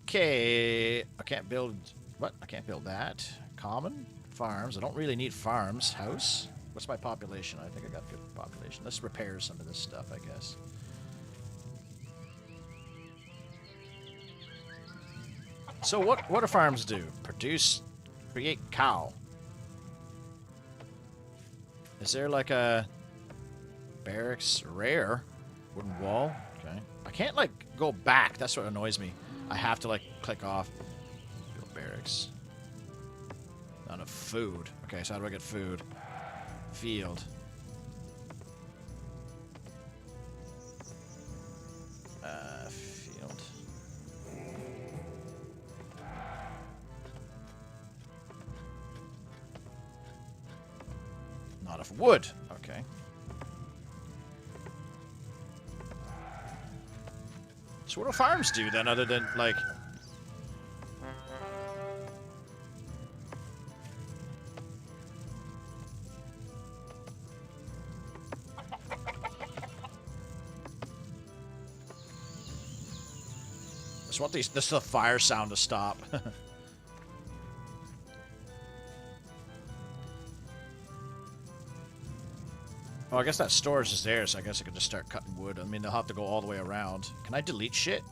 Okay, I can't build... What? I can't build that. Common? Farms. I don't really need farms. House? What's my population? I think I got good population. Let's repair some of this stuff, I guess. So what do farms do? Produce... Create cow. Is there like a... Barracks? Rare? Wooden wall? Okay. I can't, like, go back. That's what annoys me. I have to, like, click off. Build barracks. Not enough food. Okay, so how do I get food? Field. Field. Not enough wood. Okay. So what do farms do then, other than, like... I just want this the fire sound to stop. Oh, I guess that storage is there, so I guess I could just start cutting wood. I mean, they'll have to go all the way around. Can I delete shit?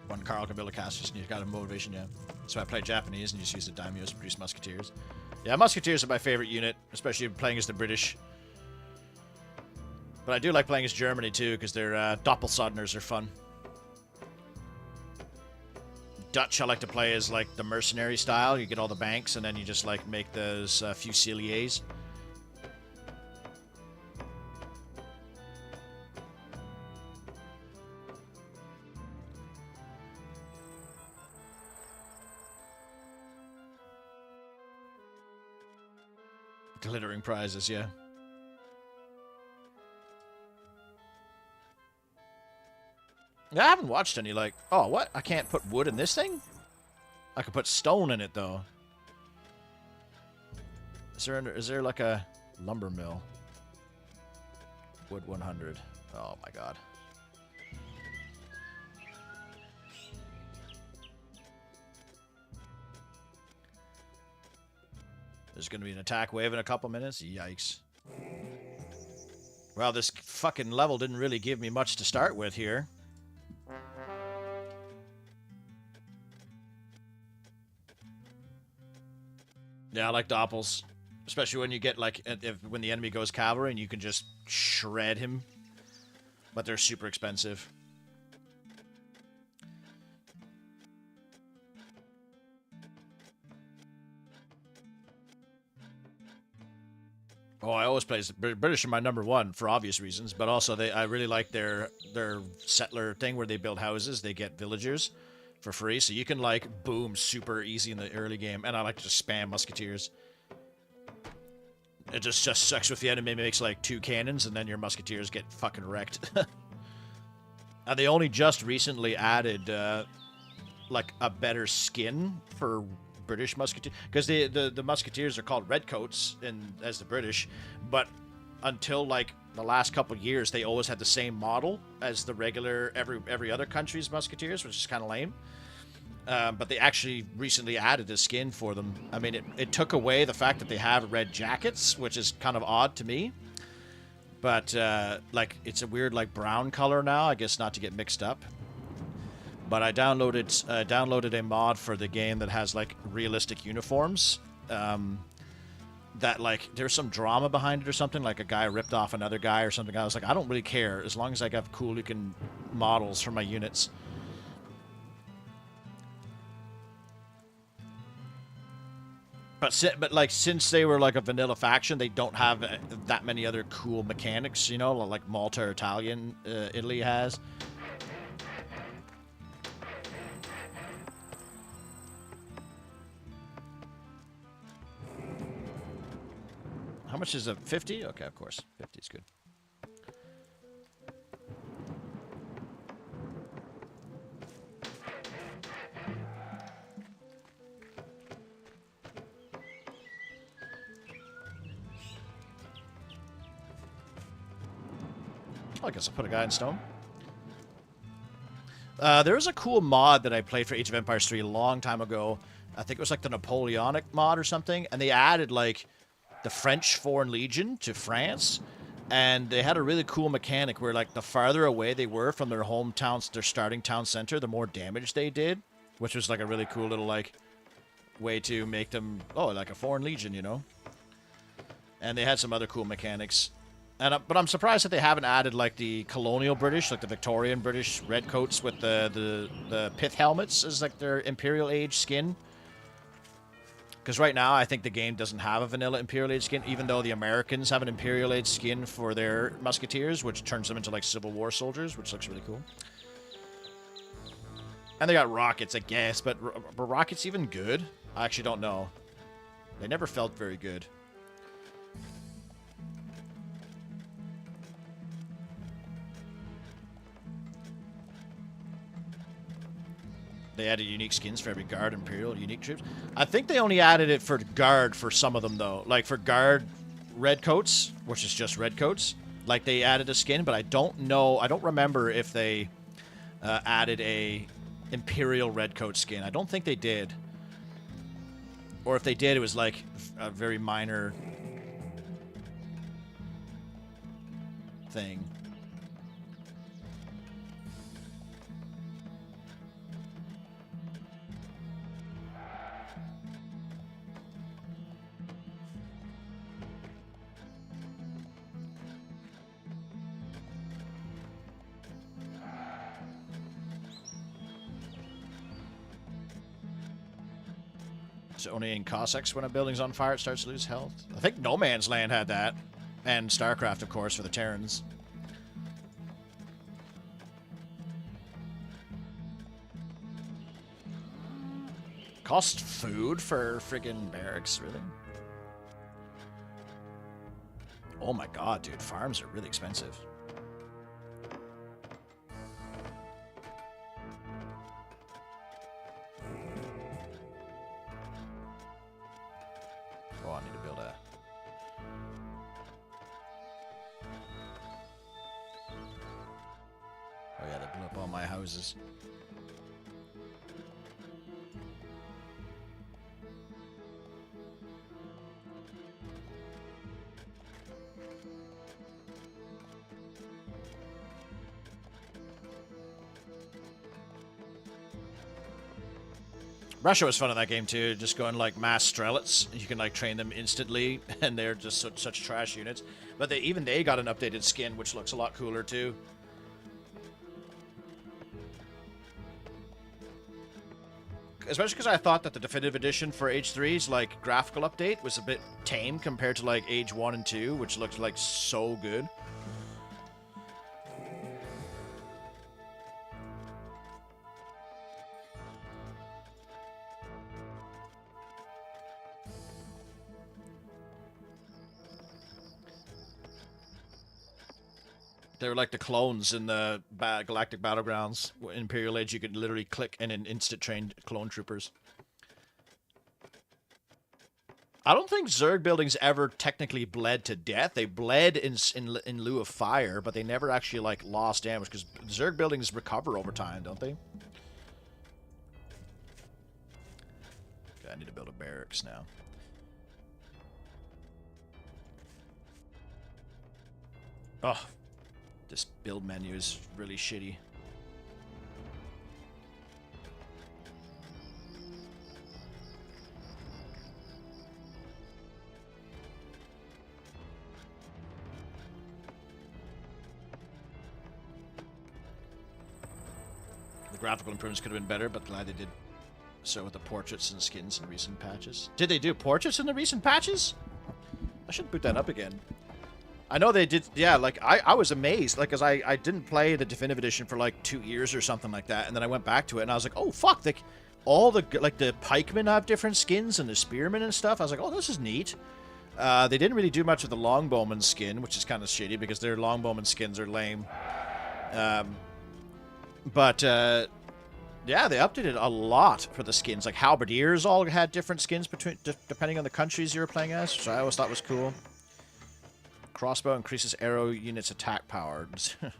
One Carl can build a castle, just need got a motivation, yeah. So I play Japanese and just use the daimyos to produce musketeers. Yeah, musketeers are my favorite unit, especially playing as the British. But I do like playing as Germany too, because their Doppelsodners are fun. Dutch I like to play as like the mercenary style. You get all the banks and then you just like make those fusiliers. Glittering prizes, yeah. I haven't watched any, like... Oh, what? I can't put wood in this thing? I could put stone in it, though. Is there like a lumber mill? Wood 100. Oh, my God. There's going to be an attack wave in a couple minutes? Yikes. Well, this fucking level didn't really give me much to start with here. Yeah, I like Doppels. Especially when you get, like, when the enemy goes cavalry and you can just shred him. But they're super expensive. Oh, I always play British are my #1 for obvious reasons, but also I really like their settler thing where they build houses, they get villagers for free, so you can like boom super easy in the early game, and I like to just spam musketeers. It just sucks with the enemy, makes like 2 cannons, and then your musketeers get fucking wrecked. And they only just recently added like a better skin for British musketeers, because the musketeers are called redcoats as the British, but until like the last couple years, they always had the same model as the regular every other country's musketeers, which is kind of lame. But they actually recently added a skin for them. I mean, it took away the fact that they have red jackets, which is kind of odd to me. But, like, it's a weird, like, brown color now, I guess not to get mixed up. But I downloaded a mod for the game that has, like, realistic uniforms. That, like, there's some drama behind it or something, like a guy ripped off another guy or something. I was like, I don't really care, as long as I have cool-looking models for my units. But like, since they were like a vanilla faction, they don't have that many other cool mechanics, you know, like Malta or Italy has. How much is it? 50? Okay, of course. 50 is good. I guess I'll put a guy in stone. There was a cool mod that I played for Age of Empires 3 a long time ago. I think it was like the Napoleonic mod or something. And they added like the French Foreign Legion to France. And they had a really cool mechanic where like the farther away they were from their hometowns, their starting town center, the more damage they did. Which was like a really cool little like way to make them, oh, like a Foreign Legion, you know? And they had some other cool mechanics. But I'm surprised that they haven't added like the colonial British, like the Victorian British redcoats with the pith helmets as like their Imperial Age skin. Because right now I think the game doesn't have a vanilla Imperial Age skin, even though the Americans have an Imperial Age skin for their musketeers, which turns them into like Civil War soldiers, which looks really cool. And they got rockets, I guess, but were rockets even good? I actually don't know. They never felt very good. They added unique skins for every Guard, Imperial, unique troops. I think they only added it for Guard for some of them, though. Like, for Guard Redcoats, which is just Redcoats, like, they added a skin, but I don't know, I don't remember if they added a Imperial Redcoat skin. I don't think they did. Or if they did, it was, like, a very minor thing. Only in Cossacks when a building's on fire it starts to lose health. I think No Man's Land had that. And StarCraft, of course, for the Terrans. Cost food for friggin' barracks, really? Oh my god, dude. Farms are really expensive. Oh, I need to build a... Oh yeah, they blew up all my houses. Russia was fun in that game too, just going like mass strelets. You can like train them instantly, and they're just such trash units. But even they got an updated skin, which looks a lot cooler too. Especially because I thought that the definitive edition for Age 3's like graphical update was a bit tame compared to like Age 1 and 2, which looked like so good. They were like the clones in the Galactic Battlegrounds. In Imperial Age, you could literally click and instant train clone troopers. I don't think Zerg buildings ever technically bled to death. They bled in lieu of fire, but they never actually like lost damage because Zerg buildings recover over time, don't they? Okay, I need to build a barracks now. Oh, this build menu is really shitty. The graphical improvements could have been better, but glad they did so with the portraits and skins in recent patches. Did they do portraits in the recent patches? I should boot that up again. I know they did, yeah, like, I was amazed, like, because I didn't play the Definitive Edition for, like, 2 years or something like that, and then I went back to it, and I was like, oh, fuck, like, all the, like, the pikemen have different skins, and the spearmen and stuff. I was like, oh, this is neat. They didn't really do much with the longbowman skin, which is kind of shitty, because their longbowman skins are lame. But, yeah, they updated a lot for the skins. Like, halberdiers all had different skins between depending on the countries you were playing as, which I always thought was cool. Crossbow increases arrow units' attack power. Okay.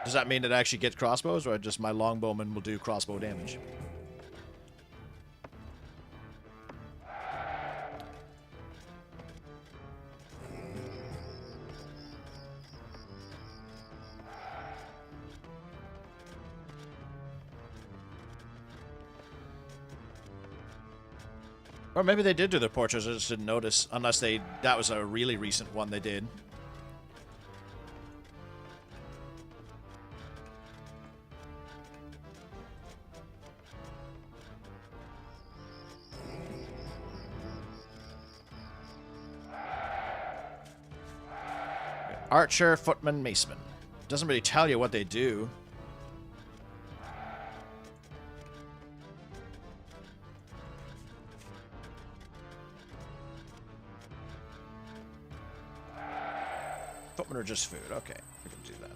Does that mean it actually gets crossbows, or just my longbowman will do crossbow damage? Or maybe they did do the portraits, I just didn't notice. Unless that was a really recent one they did. Archer, footman, maceman. Doesn't really tell you what they do. Footmen are just food. Okay, we can do that.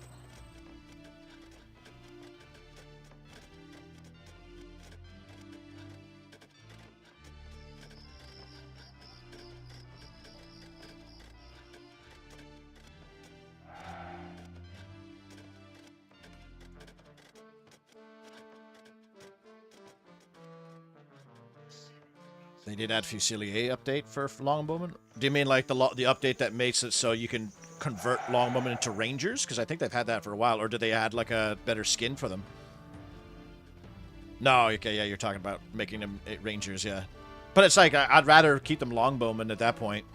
They did add Fusilier update for Longbowmen. Do you mean like the update that makes it so you can convert Longbowmen into Rangers? Because I think they've had that for a while. Or did they add like a better skin for them? No, okay, yeah, you're talking about making them Rangers, yeah. But it's like, I'd rather keep them Longbowmen at that point.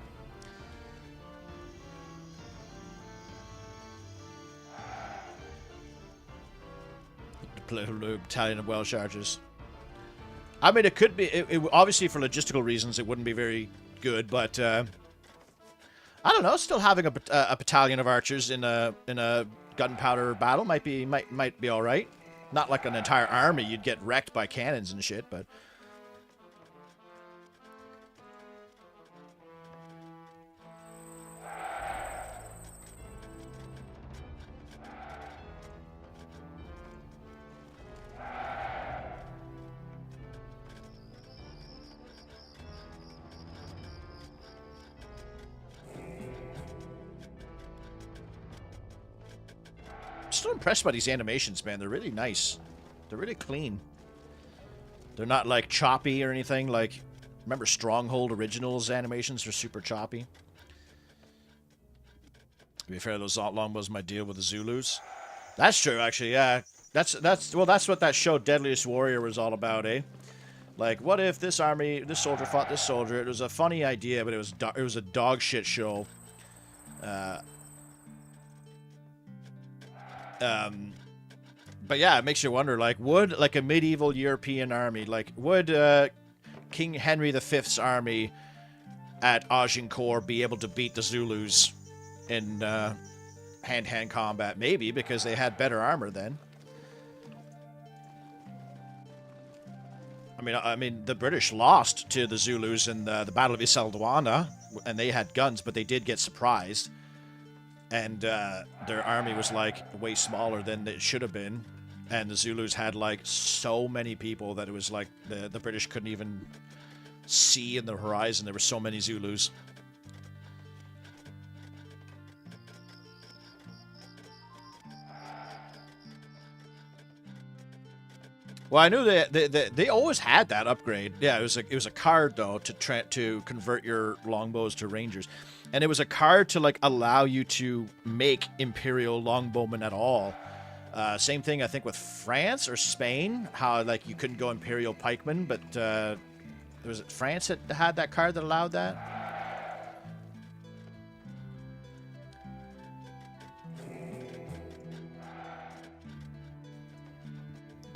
Battalion of Welsh Archers. I mean, it could be, it obviously for logistical reasons, it wouldn't be very good, but I don't know. Still having a battalion of archers in a gunpowder battle might be all right. Not like an entire army; you'd get wrecked by cannons and shit, but. Still impressed by these animations, man. They're really nice. They're really clean. They're not like choppy or anything. Like, remember Stronghold Originals animations are super choppy. To be fair, those longbows might deal with the Zulus. That's true, actually. Yeah, that's what that show Deadliest Warrior was all about, eh? Like, what if this soldier fought this soldier? It was a funny idea, but it was a dog shit show. But yeah, it makes you wonder, like, would, like, a medieval European army, like, would, King Henry V's army at Agincourt be able to beat the Zulus in, hand-to-hand combat? Maybe, because they had better armor then. I mean, the British lost to the Zulus in the Battle of Isandlwana, and they had guns, but they did get surprised. And their army was, like, way smaller than it should have been. And the Zulus had, like, so many people that it was, like, the British couldn't even see in the horizon. There were so many Zulus. Well, I knew they always had that upgrade. Yeah, it was a card though to convert your longbows to rangers, and it was a card to like allow you to make Imperial longbowmen at all. Same thing I think with France or Spain, how like you couldn't go Imperial pikemen, but was it France that had that card that allowed that?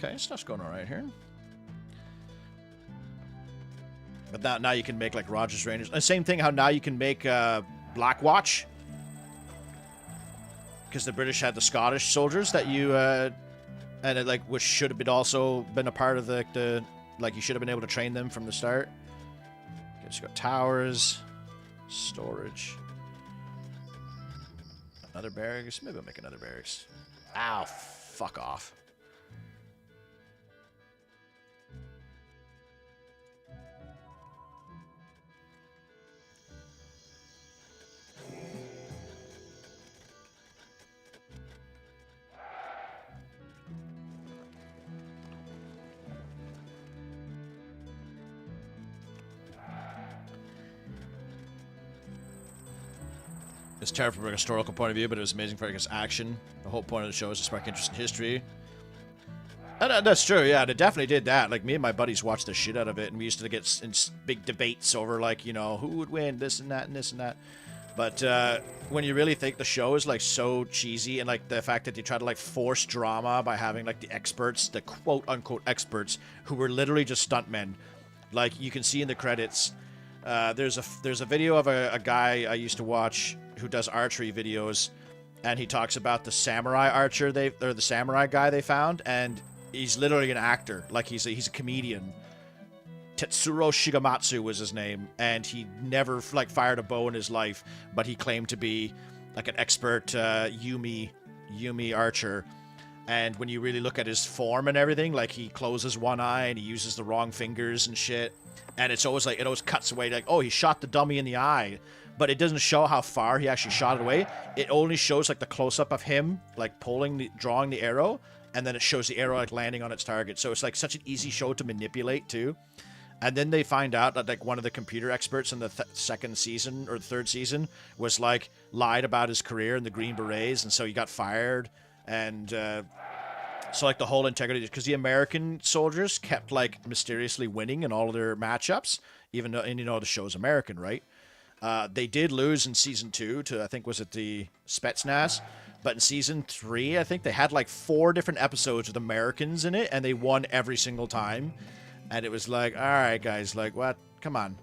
Okay, stuff's going all right here. But now you can make like Rogers Rangers. And same thing how now you can make Black Watch. Because the British had the Scottish soldiers that you and it like which should have been also been a part of the like you should have been able to train them from the start. Okay, just got towers, storage. Another barracks. Maybe I'll make another barracks. Ow, fuck off. It's terrible from a historical point of view, but it was amazing for its action. The whole point of the show is to spark interest in history. And that's true, yeah, they definitely did that. Like, me and my buddies watched the shit out of it, and we used to get in big debates over, like, you know, who would win, this and that, and this and that. But when you really think the show is, like, so cheesy, and, like, the fact that they try to, like, force drama by having, like, the experts, the quote-unquote experts, who were literally just stuntmen. Like, you can see in the credits, there's a video of a guy I used to watch who does archery videos, and he talks about the samurai archer the samurai guy they found, and he's literally an actor. Like he's a comedian. Tetsuro Shigematsu was his name, and he never like fired a bow in his life, but he claimed to be like an expert Yumi archer. And when you really look at his form and everything, like he closes one eye and he uses the wrong fingers and shit. And it's always like, it always cuts away like, oh, he shot the dummy in the eye. But it doesn't show how far he actually shot it away. It only shows like the close-up of him, like drawing the arrow. And then it shows the arrow like landing on its target. So it's like such an easy show to manipulate too. And then they find out that like one of the computer experts in the second season or the third season was like lied about his career in the Green Berets. And so he got fired. And so like the whole integrity, because the American soldiers kept like mysteriously winning in all of their matchups, even though, and you know, the show's American, right? They did lose in season 2 to, I think, was it the Spetsnaz? But in season 3, I think they had like 4 different episodes with Americans in it, and they won every single time. And it was like, all right, guys, like, what? Come on.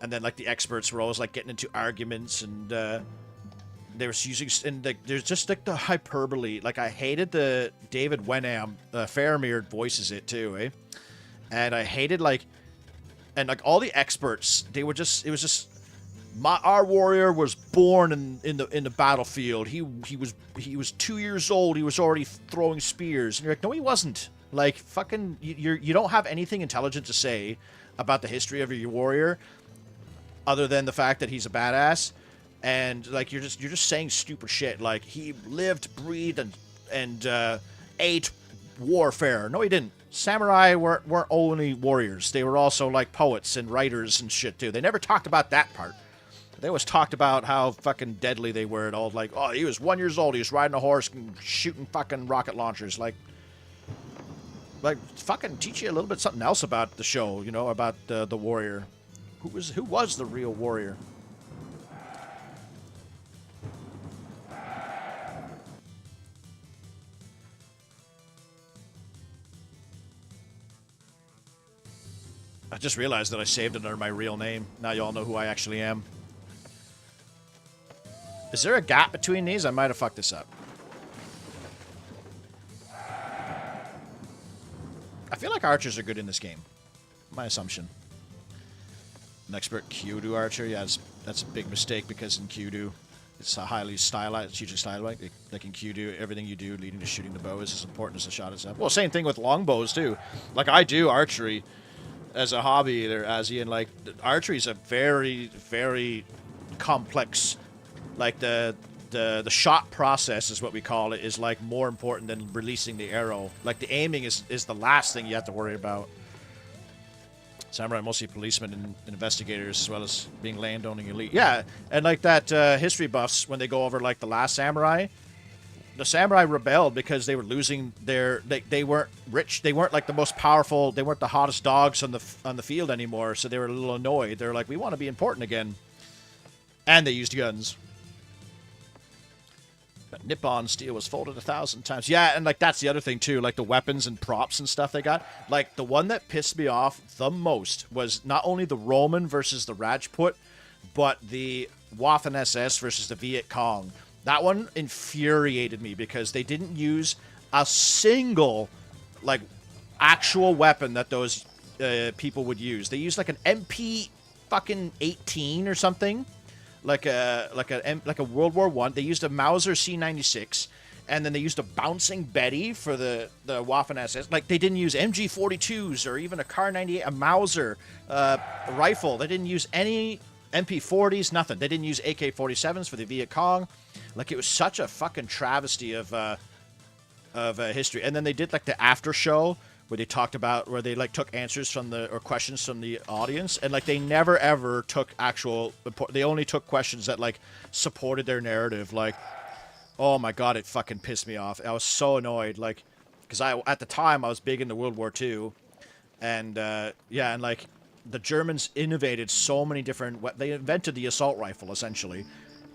And then like the experts were always like getting into arguments, and they were using, and like, there's just like the hyperbole. Like I hated the David Wenham, Faramir voices it too, eh? And I hated like, and like all the experts, they were just, it was just, our warrior was born in the battlefield. He was 2 years old. He was already throwing spears. And you're like, no, he wasn't. Like fucking, you don't have anything intelligent to say about the history of your warrior, other than the fact that he's a badass. And like you're just saying stupid shit. Like he lived, breathed, and ate warfare. No, he didn't. Samurai weren't only warriors. They were also like poets and writers and shit too. They never talked about that part. They always talked about how fucking deadly they were and all like, oh, he was 1 year old. He was riding a horse and shooting fucking rocket launchers. Like fucking teach you a little bit something else about the show. You know, about the warrior. Who was the real warrior? I just realized that I saved it under my real name. Now you all know who I actually am. Is there a gap between these? I might have fucked this up. I feel like archers are good in this game. My assumption. An expert Kyudo archer. Yeah, that's a big mistake because in Kyudo, it's a highly stylized, it's hugely stylized. Like in Kyudo, everything you do leading to shooting the bow is as important as the shot itself. Well, same thing with longbows too. Like I do archery. as a hobby, either, as in like archery is a very, very complex, like the shot process is what we call it, is like more important than releasing the arrow. Like the aiming is the last thing you have to worry about. Samurai mostly policemen and investigators, as well as being landowning elite. Yeah, and like that history buffs, when they go over like the last samurai, the samurai rebelled because they were losing their. They weren't rich. They weren't like the most powerful. They weren't the hottest dogs on the field anymore. So they were a little annoyed. They're like, we want to be important again. And they used guns. But Nippon steel was folded 1,000 times. Yeah, and like that's the other thing too. Like the weapons and props and stuff they got. Like the one that pissed me off the most was not only the Roman versus the Rajput, but the Waffen SS versus the Viet Cong. That one infuriated me because they didn't use a single, like, actual weapon that those people would use. They used like an MP fucking 18 or something, like a World War I. They used a Mauser C96, and then they used a Bouncing Betty for the Waffen SS. Like they didn't use MG42s or even a Kar 98, a Mauser rifle. They didn't use any MP40s, nothing. They didn't use AK-47s for the Viet Cong. Like, it was such a fucking travesty of history. And then they did, like, the after show where they talked about, where they, like, took answers from or questions from the audience. And, like, they never, ever took they only took questions that, like, supported their narrative. Like, oh, my God, it fucking pissed me off. I was so annoyed. Like, because at the time, I was big into World War II. And, yeah, and, like, the Germans innovated so many different. They invented the assault rifle, essentially.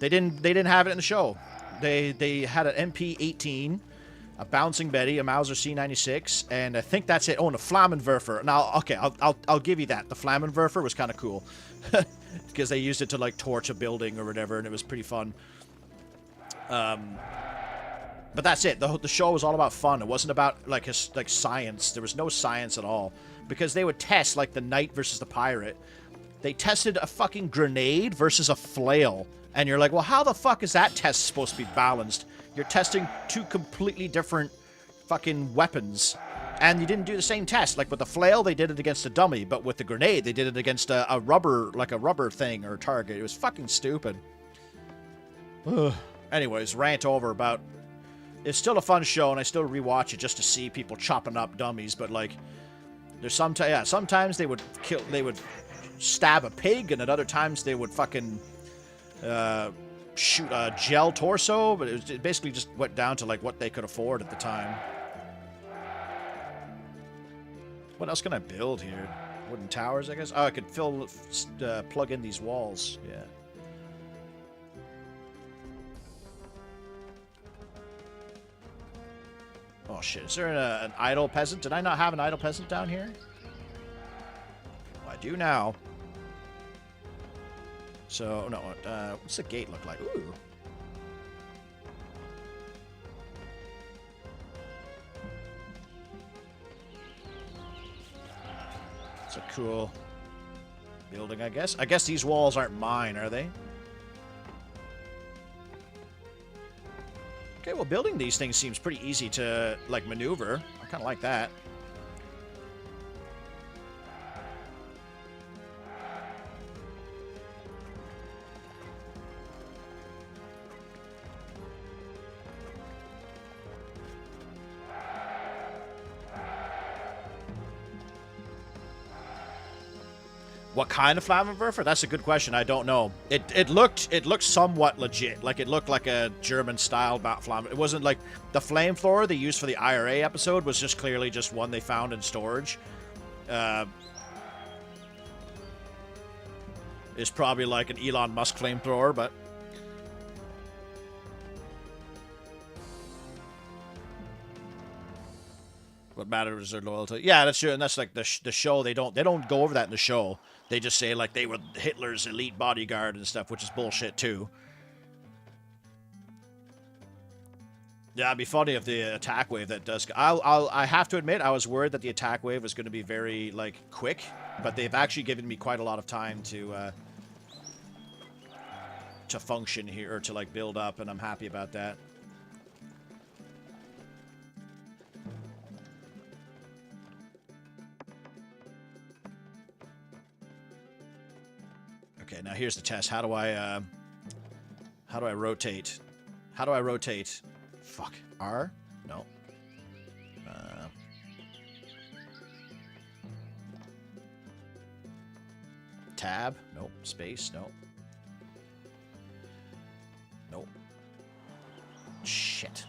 They didn't have it in the show. They had an MP-18, a Bouncing Betty, a Mauser C96, and I think that's it. Oh, and a Flammenwerfer. Now, okay, I'll give you that. The Flammenwerfer was kind of cool because they used it to like torch a building or whatever, and it was pretty fun. But that's it. The show was all about fun. It wasn't about like science. There was no science at all. Because they would test, like, the knight versus the pirate. They tested a fucking grenade versus a flail. And you're like, well, how the fuck is that test supposed to be balanced? You're testing two completely different fucking weapons. And you didn't do the same test. Like, with the flail, they did it against a dummy. But with the grenade, they did it against a rubber thing or target. It was fucking stupid. Ugh. Anyways, rant over about... It's still a fun show, and I still rewatch it just to see people chopping up dummies. But, like... There's sometimes they would stab a pig, and at other times they would fucking shoot a gel torso, but it basically just went down to like what they could afford at the time. What else can I build here? Wooden towers, I guess. Oh, I could plug in these walls. Yeah. Oh shit, is there an idle peasant? Did I not have an idle peasant down here? Well, I do now. So, no, what's the gate look like? Ooh. It's a cool building, I guess. I guess these walls aren't mine, are they? Okay, well, building these things seems pretty easy to, like, maneuver. I kind of like that. What kind of Flammenwerfer? That's a good question. I don't know. It looked somewhat legit. Like, it looked like a German-style Flamme. It wasn't like the flamethrower they used for the IRA episode was just clearly just one they found in storage. It's probably like an Elon Musk flamethrower, but... What matters is their loyalty. Yeah, that's true, and that's like the show. They don't go over that in the show. They just say like they were Hitler's elite bodyguard and stuff, which is bullshit too. Yeah, it'd be funny if the attack wave that does. I have to admit, I was worried that the attack wave was going to be very like quick, but they've actually given me quite a lot of time to function here, or to like build up, and I'm happy about that. Okay, now here's the test. How do I rotate? How do I rotate? Fuck. R? No. Tab? Nope. Space? Nope. Nope. Shit.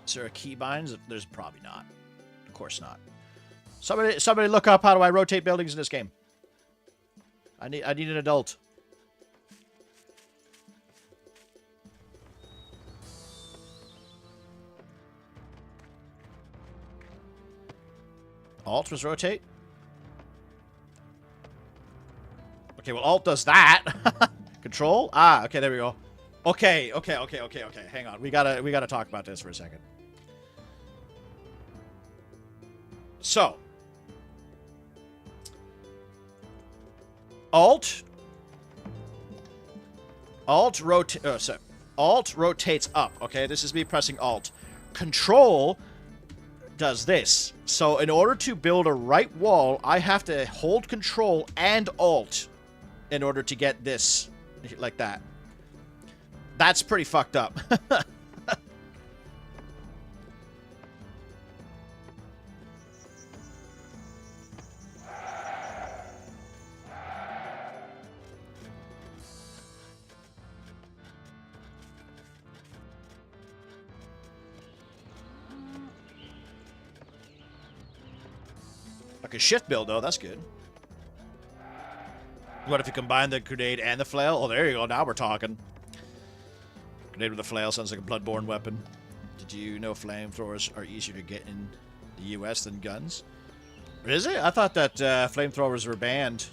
Is there a keybind? There's probably not. Of course not. Somebody look up how do I rotate buildings in this game. I need an adult. Alt was rotate? Okay, well, Alt does that. Control? Ah, okay, there we go. Okay. Hang on. We gotta talk about this for a second. So. Alt rotates up, okay? This is me pressing Alt. Control does this. So in order to build a right wall, I have to hold Control and Alt in order to get this like that. That's pretty fucked up. Like a shift build, though. That's good. What if you combine the grenade and the flail? Oh, there you go. Now we're talking. Grenade with a flail sounds like a bloodborne weapon. Did you know flamethrowers are easier to get in the US than guns? Is it? I thought that flamethrowers were banned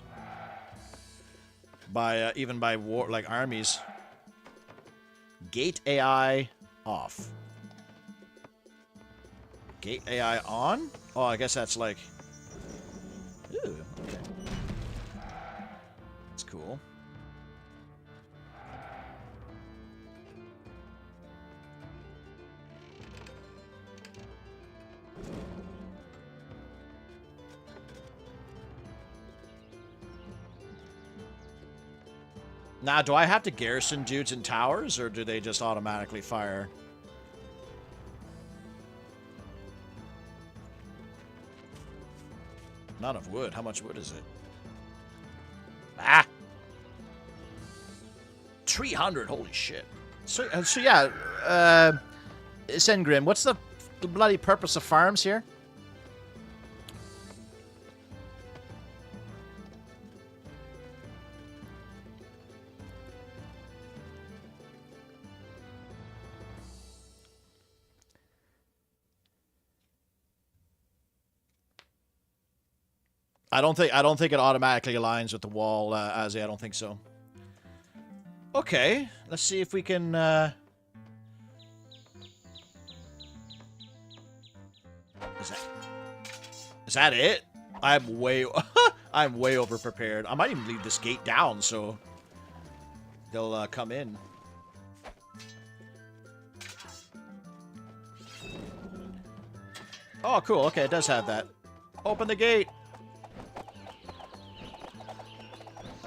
by even by war, like armies. Gate AI off. Gate AI on? Oh, I guess that's like. Ooh, okay. That's cool. Now, do I have to garrison dudes in towers, or do they just automatically fire? Not of wood. How much wood is it? Ah! 300. Holy shit. So yeah, Sengrim, what's the bloody purpose of farms here? I don't think it automatically aligns with the wall, Azzy. I don't think so. Okay, let's see if we can. Is that it? I'm way over prepared. I might even leave this gate down so they'll come in. Oh, cool. Okay, it does have that. Open the gate.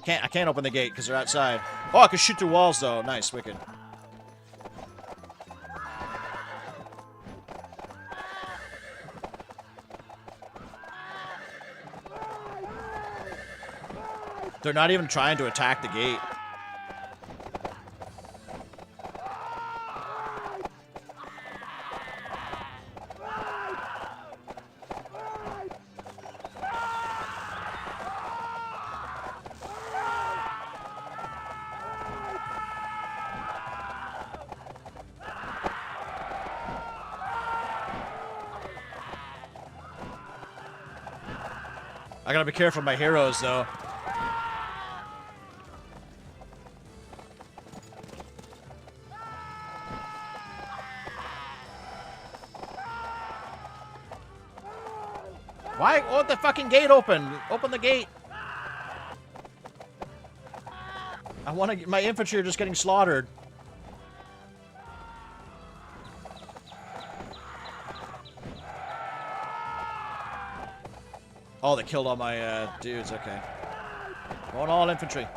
I can't open the gate because they're outside. Oh, I can shoot through walls though. Nice, wicked. They're not even trying to attack the gate. I gotta be careful of my heroes, though. Why won't the fucking gate open? Open the gate. I want to. My infantry are just getting slaughtered. Oh, they killed all my dudes. Okay. Going all infantry.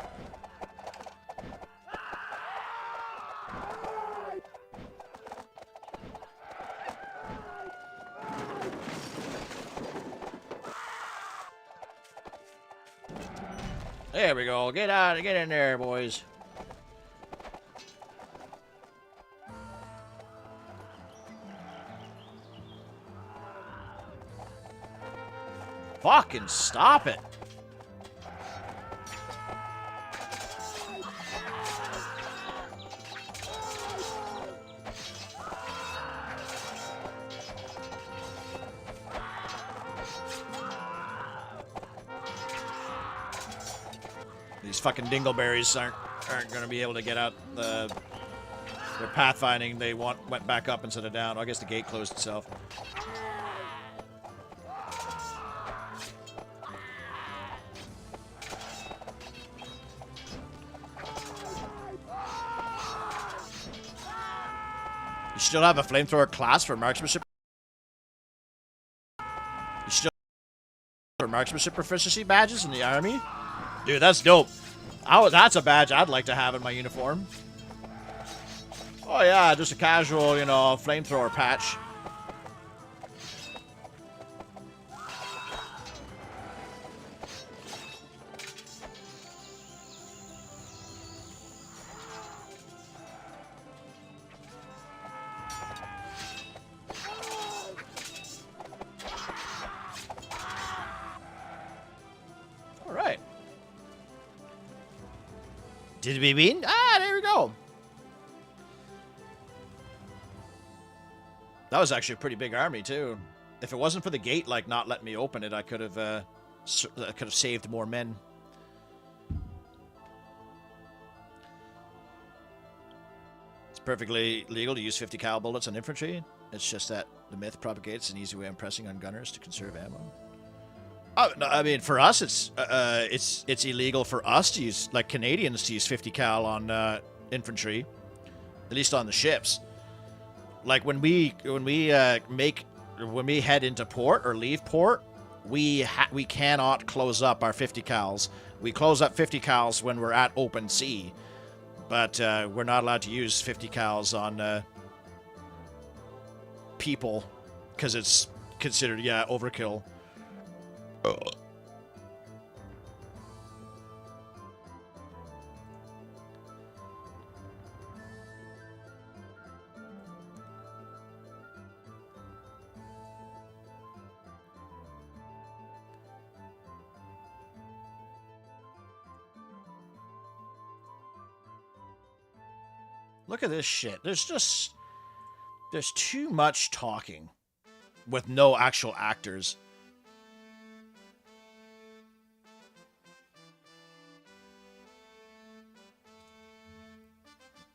There we go. Get out. Get in there, boys. Fucking stop it. These fucking dingleberries aren't going to be able to get out their pathfinding. They went back up instead of down. I guess the gate closed itself. You still have a flamethrower class for marksmanship? You still have marksmanship proficiency badges in the army? Dude, that's dope. That's a badge I'd like to have in my uniform. Oh yeah, just a casual, you know, flamethrower patch. All right. Did we win? Ah, there we go. That was actually a pretty big army too. If it wasn't for the gate, like, not letting me open it, I could have saved more men. It's perfectly legal to use 50 cal bullets on infantry. It's just that the myth propagates an easy way of pressing on gunners to conserve ammo. Oh, no, I mean, for us, it's illegal for us to use, like, Canadians to use 50 cal on infantry, at least on the ships. Like when we head into port or leave port, we cannot close up our 50 cals. We close up 50 cals when we're at open sea, but we're not allowed to use 50 cals on people because it's considered, yeah, overkill. Look at this shit. There's too much talking with no actual actors.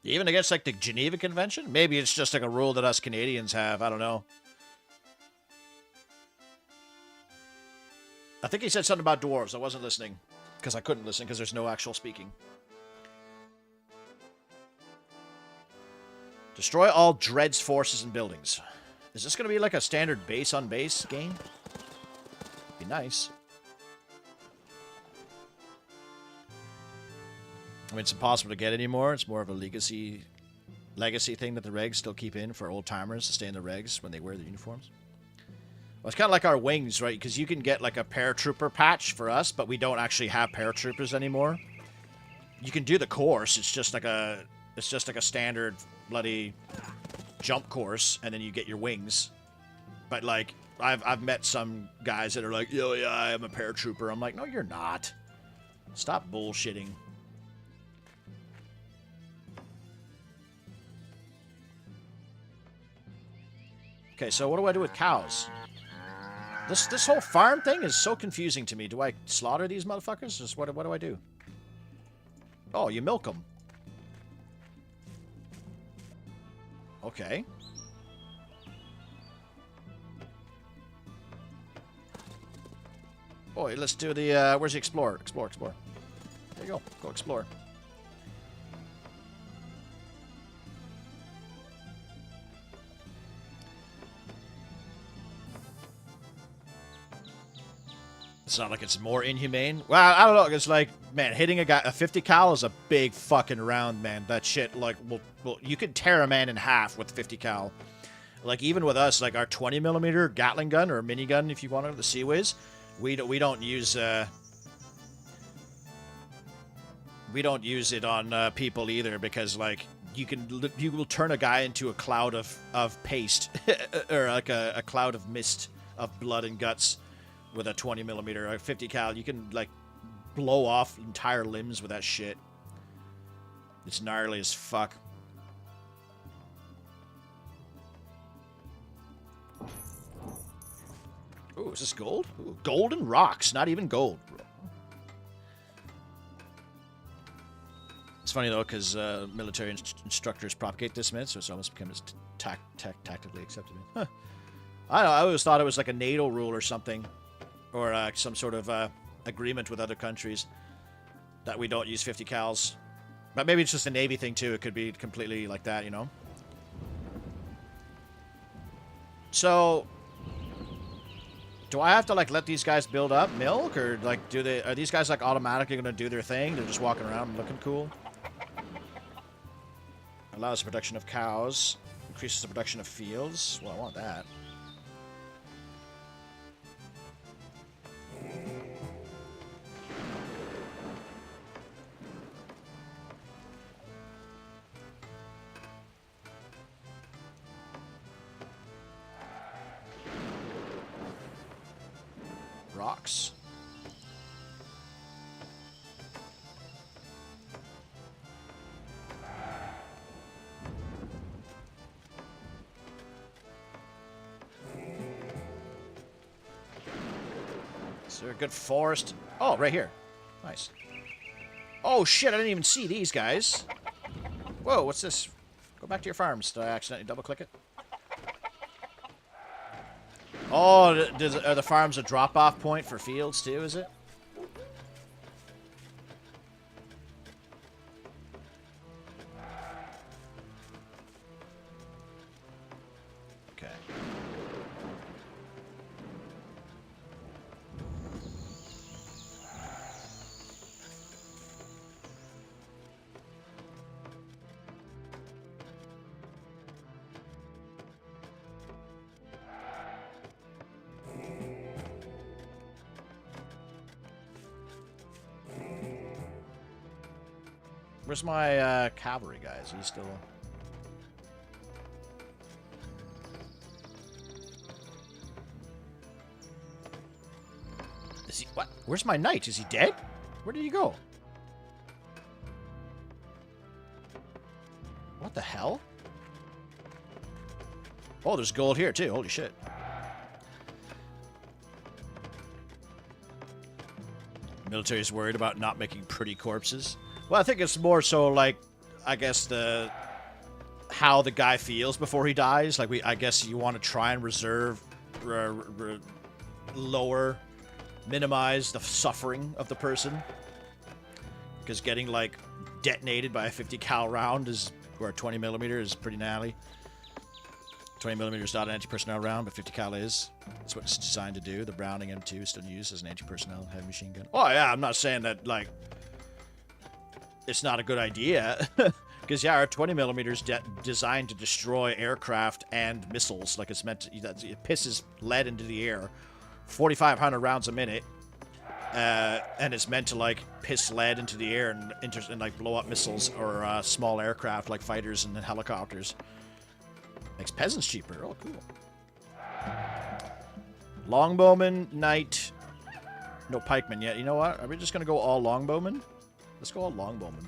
Even against, like, the Geneva Convention? Maybe it's just, like, a rule that us Canadians have. I don't know. I think he said something about dwarves. I wasn't listening. Because I couldn't listen, because there's no actual speaking. Destroy all Dread's forces and buildings. Is this going to be, like, a standard base-on-base game? Be nice. I mean, it's impossible to get anymore. It's more of a legacy thing that the regs still keep in for old-timers to stay in the regs when they wear the uniforms. Well, it's kind of like our wings, right? Because you can get, like, a paratrooper patch for us, but we don't actually have paratroopers anymore. You can do the course. It's just like a standard bloody jump course, and then you get your wings. But, like, I've met some guys that are like, "Yo, yeah, I am a paratrooper." I'm like, no, you're not. Stop bullshitting. Okay, so what do I do with cows? This whole farm thing is so confusing to me. Do I slaughter these motherfuckers? Just what do I do? Oh, you milk them. Okay. Boy, let's do the, where's the explorer? Explore. There you go. Go explore. It's not like it's more inhumane. Well, I don't know. It's like, man, hitting a 50 cal is a big fucking round, man. That shit, like, well, you could tear a man in half with 50 cal. Like, even with us, like, our 20mm Gatling gun, or minigun, if you want it, the Seaways, we don't use, We don't use it on people either because, like, you will turn a guy into a cloud of paste or like a cloud of mist of blood and guts with a 20 millimeter or 50 cal. You can, like, blow off entire limbs with that shit. It's gnarly as fuck. Ooh, is this gold? Ooh, golden rocks, not even gold. It's funny, though, because military instructors propagate this myth, so it's almost become as tactically accepted. Huh. I don't know, I always thought it was like a NATO rule or something, or some sort of agreement with other countries that we don't use 50 cals. But maybe it's just a Navy thing, too. It could be completely like that, you know? So, do I have to, like, let these guys build up milk? Or, like, are these guys, like, automatically going to do their thing? They're just walking around looking cool? Allows the production of cows. Increases the production of fields. Well, I want that. Rocks. Is there a good forest? Oh, right here. Nice. Oh, shit, I didn't even see these guys. Whoa, what's this? Go back to your farms. Did I accidentally double-click it? Oh, are the farms a drop-off point for fields, too, is it? Okay. Where's my cavalry guys? Are you still... Is he... What? Where's my knight? Is he dead? Where did he go? What the hell? Oh, there's gold here, too. Holy shit. Military's worried about not making pretty corpses. Well, I think it's more so like, I guess how the guy feels before he dies. Like I guess you want to try and minimize the suffering of the person, because getting like detonated by a 50 cal round or a 20 millimeter is pretty gnarly. 20 millimeter is not an anti-personnel round, but 50 cal is. That's what it's designed to do. The Browning M2 is still used as an anti-personnel heavy machine gun. Oh yeah, I'm not saying that like it's not a good idea, because yeah, our 20 millimeters designed to destroy aircraft and missiles. Like it's meant to, it pisses lead into the air, 4,500 rounds a minute, and it's meant to like piss lead into the air and like blow up missiles or small aircraft like fighters and helicopters. Makes peasants cheaper. Oh, cool. Longbowman, knight, no pikeman yet. You know what? Are we just gonna go all longbowman? Let's go all longbowman.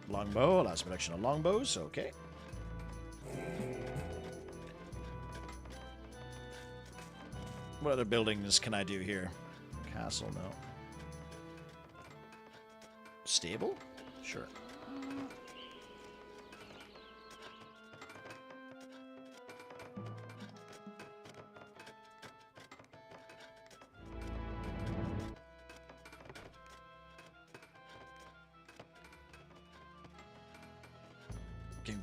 Longbow allows production of longbows. Okay. What other buildings can I do here? Castle, no. Stable? Sure.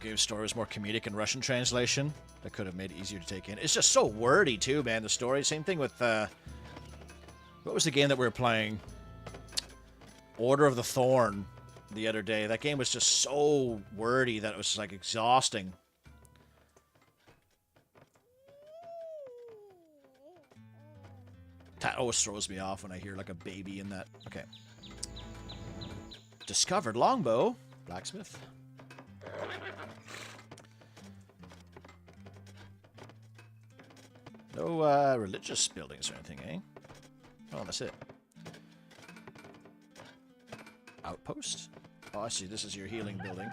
Game story was more comedic in Russian translation. That could have made it easier to take in. It's just so wordy too, man, the story. Same thing with what was the game that we were playing? Order of the Thorn the other day. That game was just so wordy that it was like exhausting. That always throws me off when I hear like a baby in that. Okay. Discovered longbow. Blacksmith. No religious buildings or anything, eh? Oh, that's it. Outpost? Oh, I see. This is your healing building.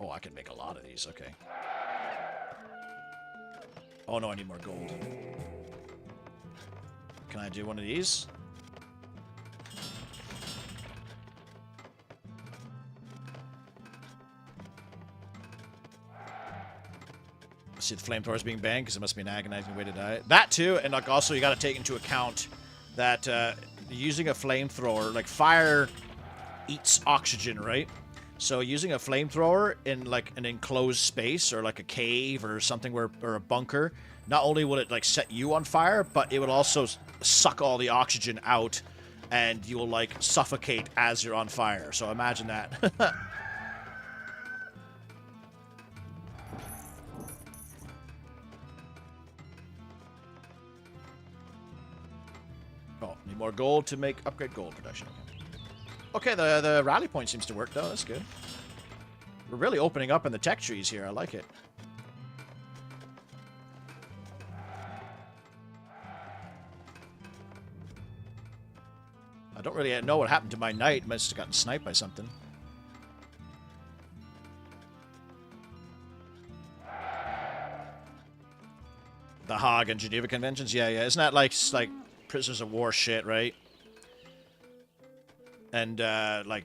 Oh, I can make a lot of these. Okay. Oh, no, I need more gold. Can I do one of these? See the flamethrowers being banged because it must be an agonizing way to die. That too, and like also you got to take into account that using a flamethrower, like fire eats oxygen, right? So using a flamethrower in like an enclosed space or like a cave or something where or a bunker, not only will it like set you on fire, but it will also suck all the oxygen out, and you will like suffocate as you're on fire. So imagine that. Oh, need more gold to make upgrade gold production. Okay, the rally point seems to work though. That's good. We're really opening up in the tech trees here. I like it. I don't really know what happened to my knight. Must have gotten sniped by something. The Hague and Geneva Conventions? Yeah, yeah. Isn't that like prisoners of war shit, right? And, like,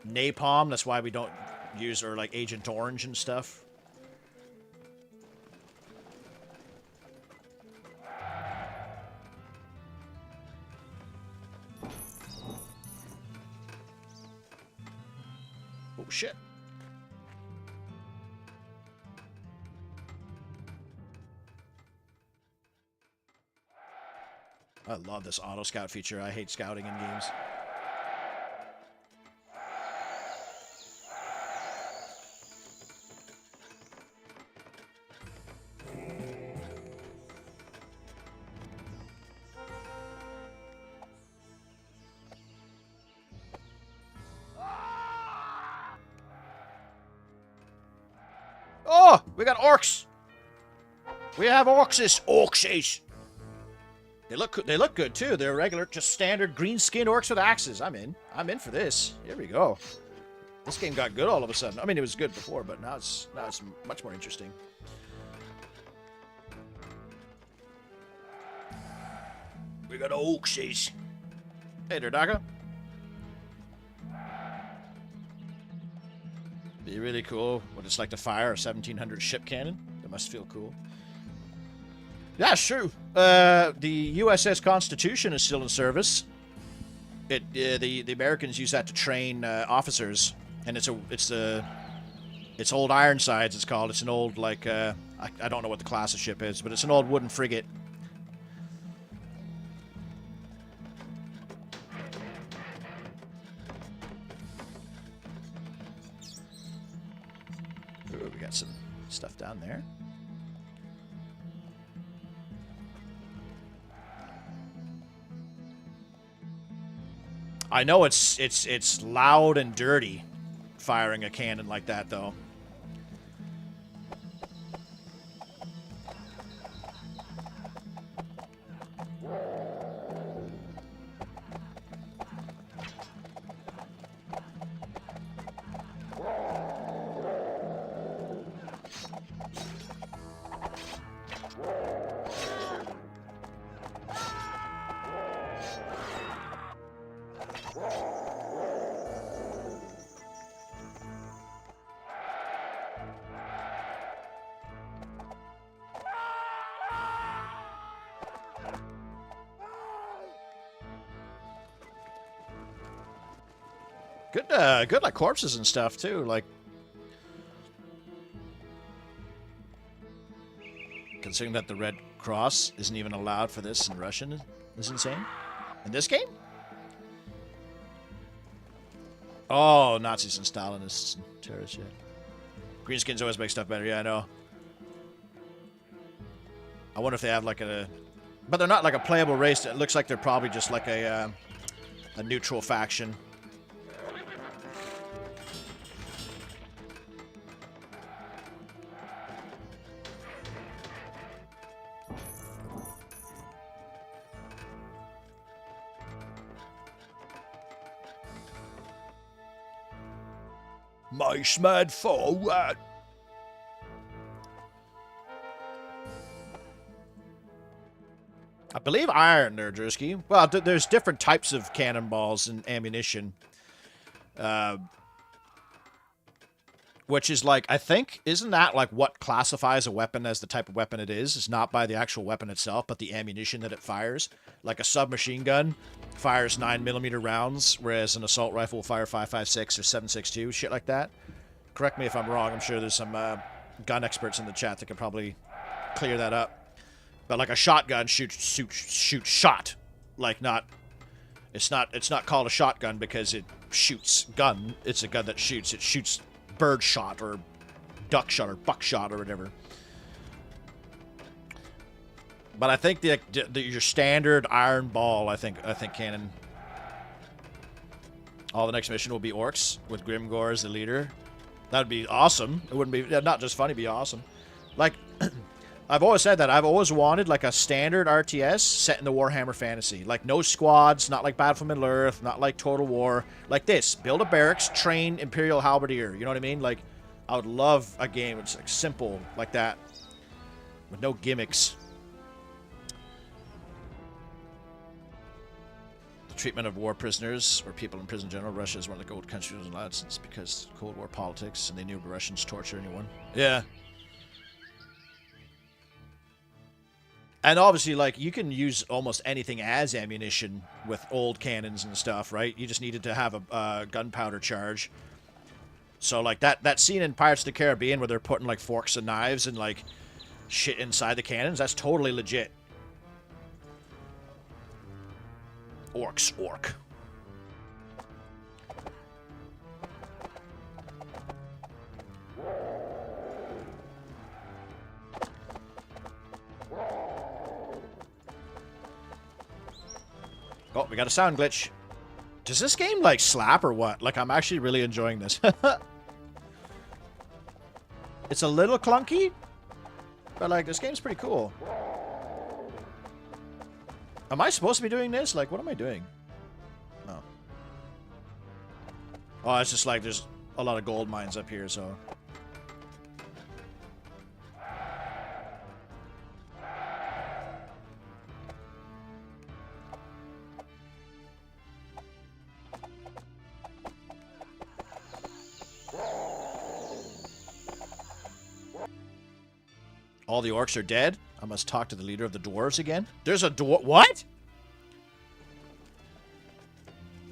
napalm, that's why we don't use, or, like, Agent Orange and stuff. Oh, shit. I love this auto-scout feature. I hate scouting in games. Oh, we got orcs. We have orcs. Orcs. They look good too. They're regular, just standard green-skinned orcs with axes. I'm in for this. Here we go. This game got good all of a sudden. I mean, it was good before, but now it's much more interesting. We got orcs. Hey there, Daka. Be really cool. What it's like to fire a 1700 ship cannon. That must feel cool. Yeah, it's true. The USS Constitution is still in service. The Americans use that to train officers, and it's old Ironsides. It's called. It's an old like I don't know what the class of ship is, but it's an old wooden frigate. Ooh, we got some stuff down there. I know it's loud and dirty firing a cannon like that, though. Good like corpses and stuff too. Like, considering that the Red Cross isn't even allowed for this in Russian is insane. In this game? Oh, Nazis and Stalinists and terrorists, yeah. Greenskins always make stuff better, yeah, I know. I wonder if they have like a... But they're not like a playable race. It looks like they're probably just like a neutral faction. Mice mad forward. I believe iron there, Drewski. Well, there's different types of cannonballs and ammunition. Which is like, I think, isn't that like what classifies a weapon as the type of weapon it is? It's not by the actual weapon itself, but the ammunition that it fires. Like a submachine gun fires 9mm rounds, whereas an assault rifle will fire 5.56 or 7.62, shit like that. Correct me if I'm wrong. I'm sure there's some gun experts in the chat that could probably clear that up. But like a shotgun shoots shot, like not. It's not called a shotgun because it shoots gun. It's a gun that shoots. It shoots bird shot or duck shot or buck shot or whatever. But I think your standard iron ball, I think cannon. All the next mission will be orcs with Grimgor as the leader. That'd be awesome. It wouldn't be not just funny, it'd be awesome. Like I've always said that. I've always wanted like a standard RTS set in the Warhammer fantasy. Like no squads, not like Battle for Middle-earth, not like Total War. Like this. Build a barracks, train Imperial Halberdier. You know what I mean? Like, I would love a game that's like simple like that. With no gimmicks. The treatment of war prisoners, or people in prison in general. Russia is one of the gold countries in lads. It's because Cold War politics, and they knew the Russians torture anyone. Yeah. And obviously, like, you can use almost anything as ammunition with old cannons and stuff, right? You just needed to have a gunpowder charge. So, like, that scene in Pirates of the Caribbean where they're putting, like, forks and knives and, like, shit inside the cannons, that's totally legit. Orcs, orc. Oh, we got a sound glitch. Does this game, like, slap or what? Like, I'm actually really enjoying this. It's a little clunky, but, like, this game's pretty cool. Am I supposed to be doing this? Like, what am I doing? Oh. Oh, it's just like there's a lot of gold mines up here, so... All the orcs are dead? I must talk to the leader of the dwarves again? There's a dwarf... What?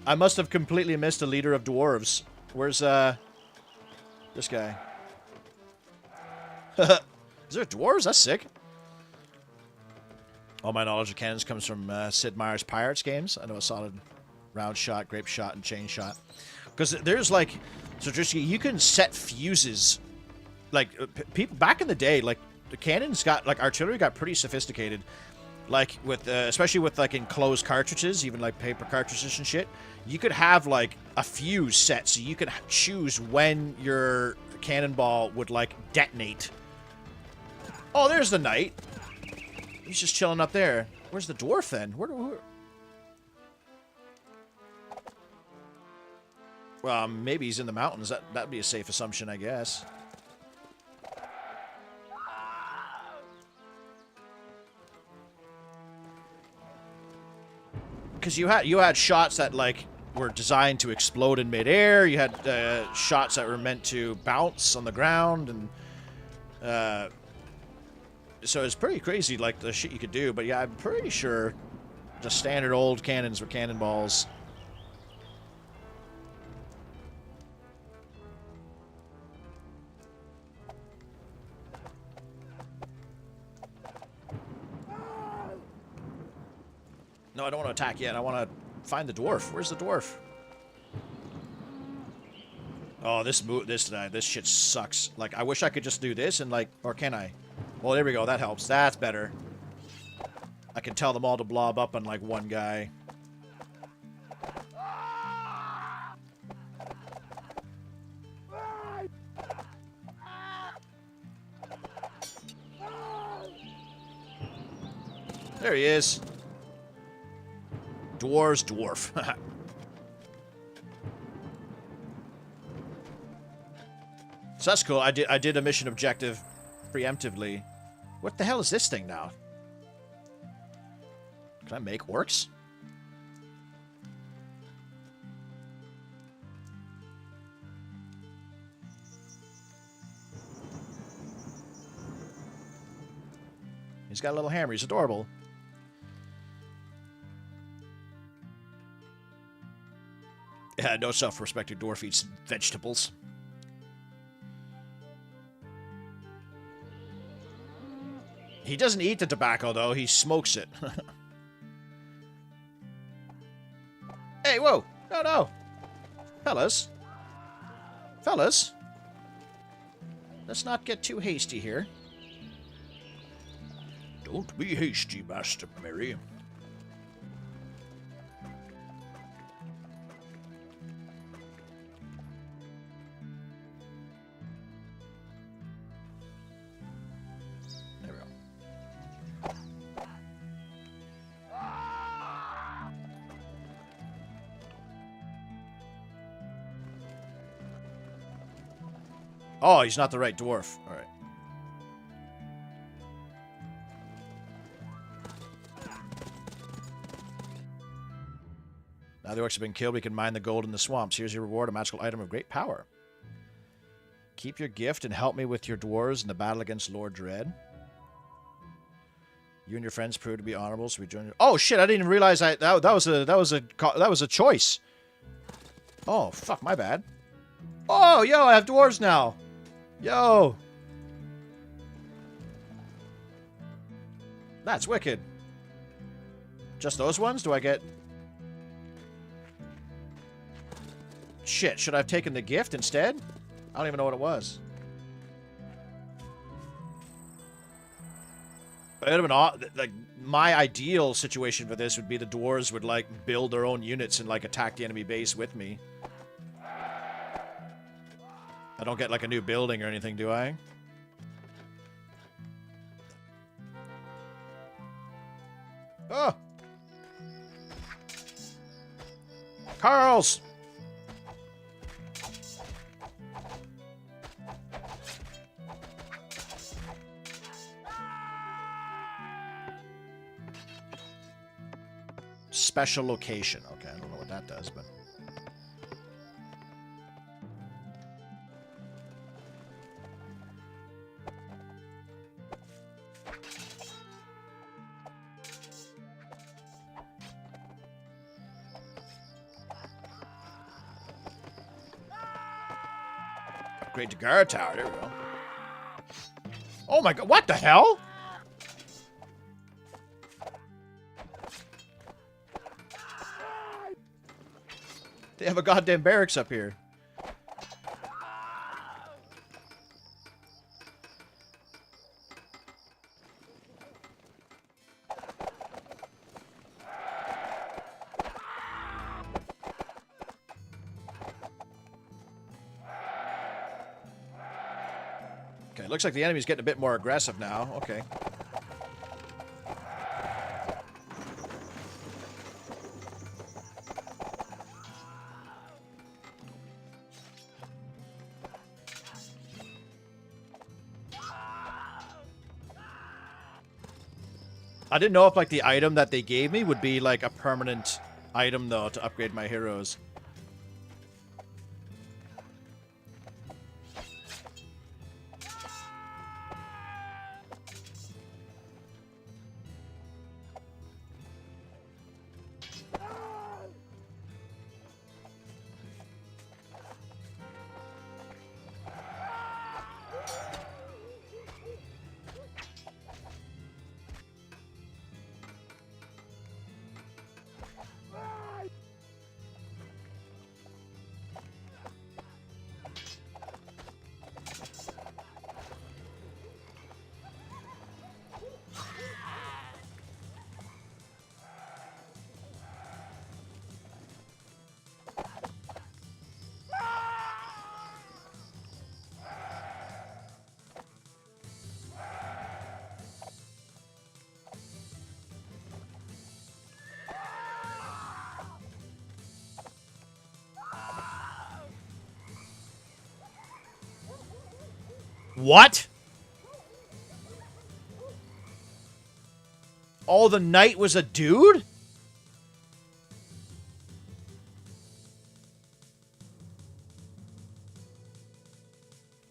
I must have completely missed the leader of dwarves. Where's, this guy? Is there dwarves? That's sick. All my knowledge of cannons comes from Sid Meier's Pirates games. I know a solid round shot, grape shot, and chain shot. Because there's, like... So, just, you can set fuses. Like, people... Back in the day, like... The cannons got, like, artillery got pretty sophisticated. Like, with, especially with, like, enclosed cartridges, even, like, paper cartridges and shit. You could have, like, a fuse set, so you could choose when your cannonball would, like, detonate. Oh, there's the knight. He's just chilling up there. Where's the dwarf, then? Where... Well, maybe he's in the mountains. That'd be a safe assumption, I guess. Because you had shots that, like, were designed to explode in midair. You had shots that were meant to bounce on the ground, and so it's pretty crazy, like, the shit you could do. But yeah, I'm pretty sure the standard old cannons were cannonballs. No, I don't want to attack yet. I want to find the dwarf. Where's the dwarf? Oh, this shit sucks. Like, I wish I could just do this and like, or can I? Well, there we go. That helps. That's better. I can tell them all to blob up on like one guy. There he is. Dwarves, dwarf. So that's cool. I did a mission objective preemptively. What the hell is this thing now? Can I make orcs? He's got a little hammer. He's adorable. Yeah, no self-respecting dwarf eats vegetables. He doesn't eat the tobacco, though. He smokes it. Hey, whoa! No, no! Fellas. Fellas. Let's not get too hasty here. Don't be hasty, Master Mary. There we go. Oh, he's not the right dwarf. All right. Now the orcs have been killed, we can mine the gold in the swamps. Here's your reward, a magical item of great power. Keep your gift and help me with your dwarves in the battle against Lord Dread. You and your friends proved to be honorable, so we join you. Oh shit! I didn't even realize that was a choice. Oh fuck, my bad. Oh yo, I have dwarves now. Yo, that's wicked. Just those ones? Do I get? Shit, should I have taken the gift instead? I don't even know what it was. It would have been odd. Like, my ideal situation for this would be the dwarves would, like, build their own units and, like, attack the enemy base with me. I don't get, like, a new building or anything, do I? Oh! Carls! Special location. Okay, I don't know what that does, but... Upgrade to guard tower. There we go. Oh my god, what the hell? They have a goddamn barracks up here. Okay, looks like the enemy's getting a bit more aggressive now. Okay. I didn't know if, like, the item that they gave me would be, like, a permanent item, though, to upgrade my heroes. What? Oh, the knight was a dude?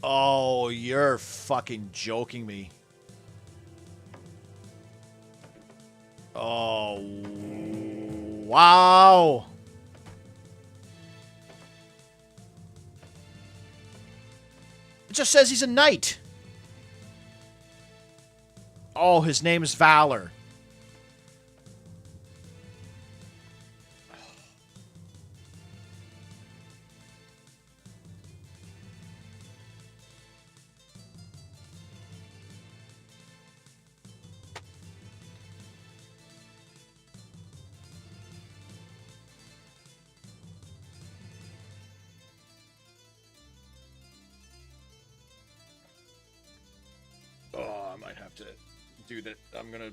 Oh, you're fucking joking me. Oh, wow. It just says he's a knight. Oh, his name is Valor. Oh, I might have to do that. I'm gonna...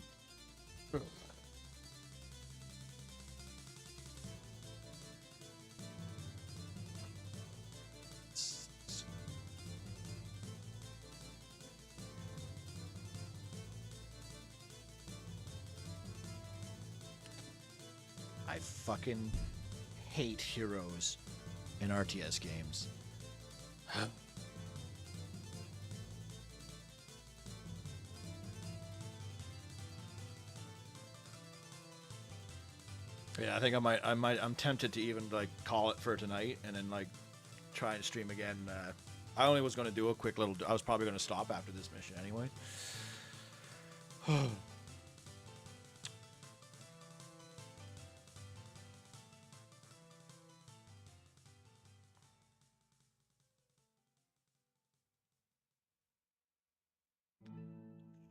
I fucking hate heroes in RTS games. Yeah, I think I'm tempted to even, like, call it for tonight and then, like, try and stream again. I only was going to do a quick little... I was probably going to stop after this mission anyway.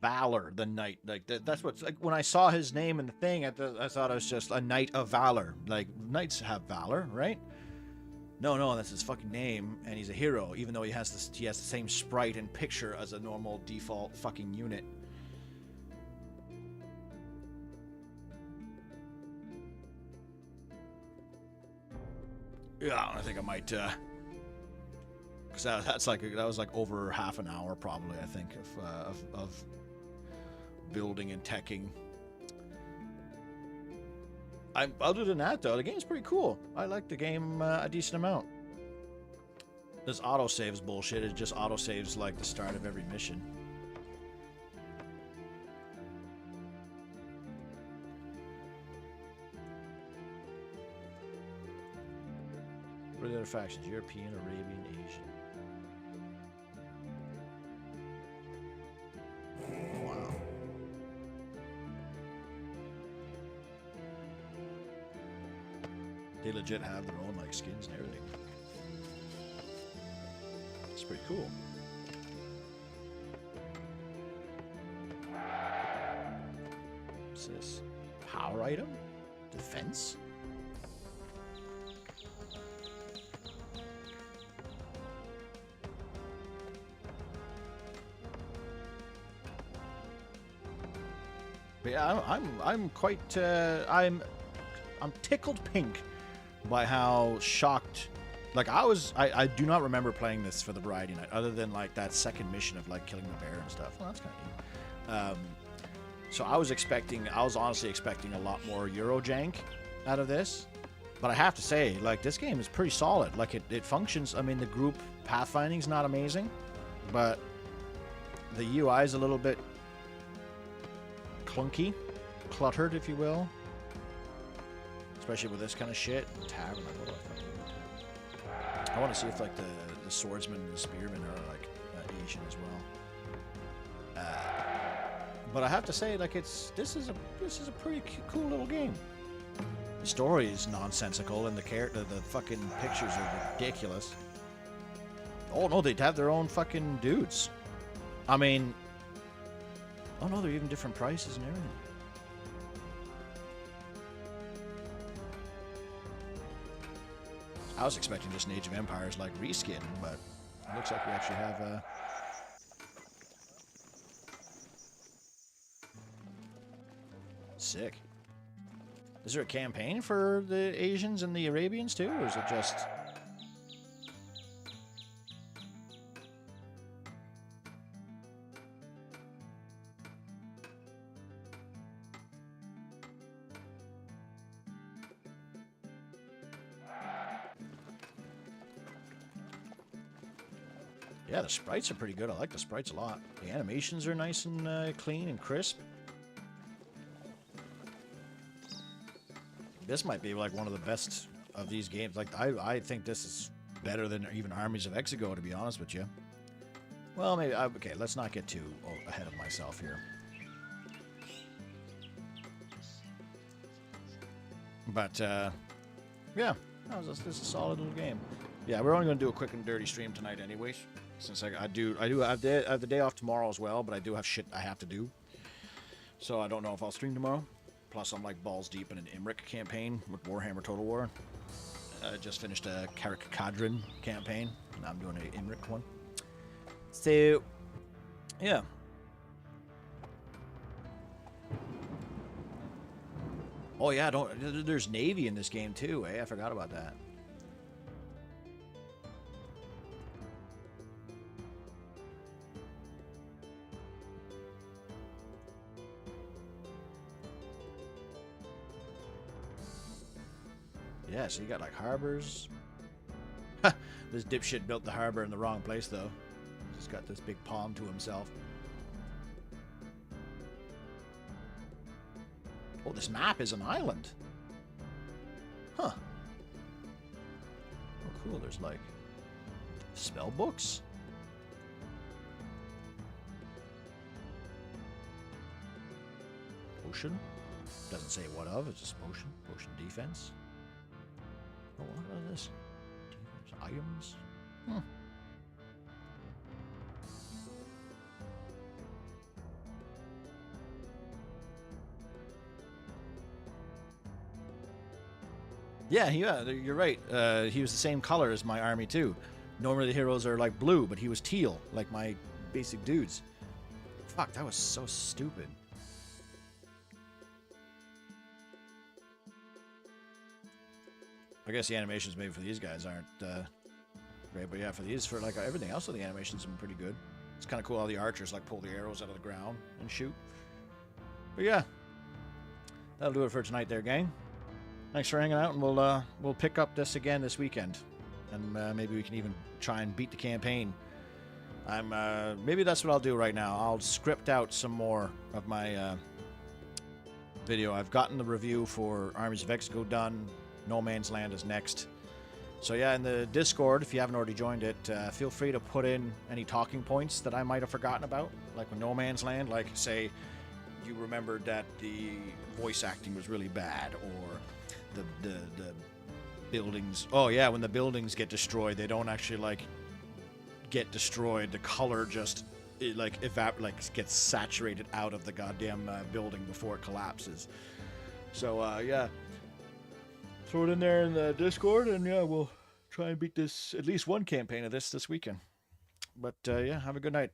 Valor, the knight. Like, that's what's... Like, when I saw his name in the thing, I thought it was just a knight of valor. Like, knights have valor, right? No, that's his fucking name, and he's a hero, even though he has the same sprite and picture as a normal default fucking unit. Yeah, I think I might, because that was like over half an hour probably, I think, of building and teching. Other than that, though, the game's pretty cool. I like the game a decent amount. This autosaves bullshit. It just autosaves like the start of every mission. What are the other factions? European, Arabian, Asian. Wow. They legit have their own like skins and everything. It's pretty cool. What's this? Power item? Defense? But yeah, I'm quite I'm tickled pink by how shocked. Like, I do not remember playing this for the variety night, other than like that second mission of like killing the bear and stuff. Well, that's kind of neat. So I was honestly expecting a lot more Euro jank out of this, but I have to say, like, this game is pretty solid. Like, it functions. I mean, the group pathfinding's not amazing, but the UI is a little bit clunky, cluttered, if you will. Especially with this kind of shit. Tavern, like, what do I fucking do? I want to see if, like, the swordsman and the spearmen are, like, Asian as well. But I have to say, like, this is a pretty cool little game. The story is nonsensical, and the fucking pictures are ridiculous. Oh no, they'd have their own fucking dudes. I mean, oh no, they're even different prices and everything. I was expecting just an Age of Empires like reskin, but it looks like we actually have a... Sick. Is there a campaign for the Asians and the Arabians too, or is it just... Yeah, the sprites are pretty good. I like the sprites a lot. The animations are nice and clean and crisp. This might be like one of the best of these games. Like I think this is better than even Armies of Exego, to be honest with you. Well, maybe okay. Let's not get too ahead of myself here. But yeah, this is a solid little game. Yeah, we're only going to do a quick and dirty stream tonight, anyways. Since I do have the day off tomorrow as well, but I do have shit I have to do. So I don't know if I'll stream tomorrow. Plus, I'm like balls deep in an Imric campaign with Warhammer Total War. I just finished a Carrick Cadron campaign, and I'm doing an Imric one. So, yeah. Oh yeah, there's Navy in this game too, eh? I forgot about that. Yeah, so you got like harbors. This dipshit built the harbor in the wrong place though. He's got this big palm to himself. Oh, this map is an island. Huh. Oh, cool. There's like spell books. Potion. Doesn't say what of. It's just potion. Potion defense. Oh, what is this? Defense items. Hmm. Yeah, you're right. He was the same color as my army too. Normally the heroes are like blue, but he was teal, like my basic dudes. Fuck, that was so stupid. I guess the animations maybe for these guys aren't great, but yeah, for like everything else of the animations have been pretty good. It's kind of cool how the archers like pull the arrows out of the ground and shoot. But yeah, that'll do it for tonight, there, gang. Thanks for hanging out, and we'll pick up this again this weekend, and maybe we can even try and beat the campaign. Maybe that's what I'll do right now. I'll script out some more of my video. I've gotten the review for Armies of Exego done. No Man's Land is next. So yeah, in the Discord, if you haven't already joined it, feel free to put in any talking points that I might have forgotten about, like with No Man's Land, like say you remembered that the voice acting was really bad, or the buildings. Oh yeah, when the buildings get destroyed, they don't actually like get destroyed. The color just gets saturated out of the goddamn building before it collapses. So yeah, throw it in there in the Discord, and yeah, we'll try and beat this, at least one campaign of this weekend. But yeah, have a good night.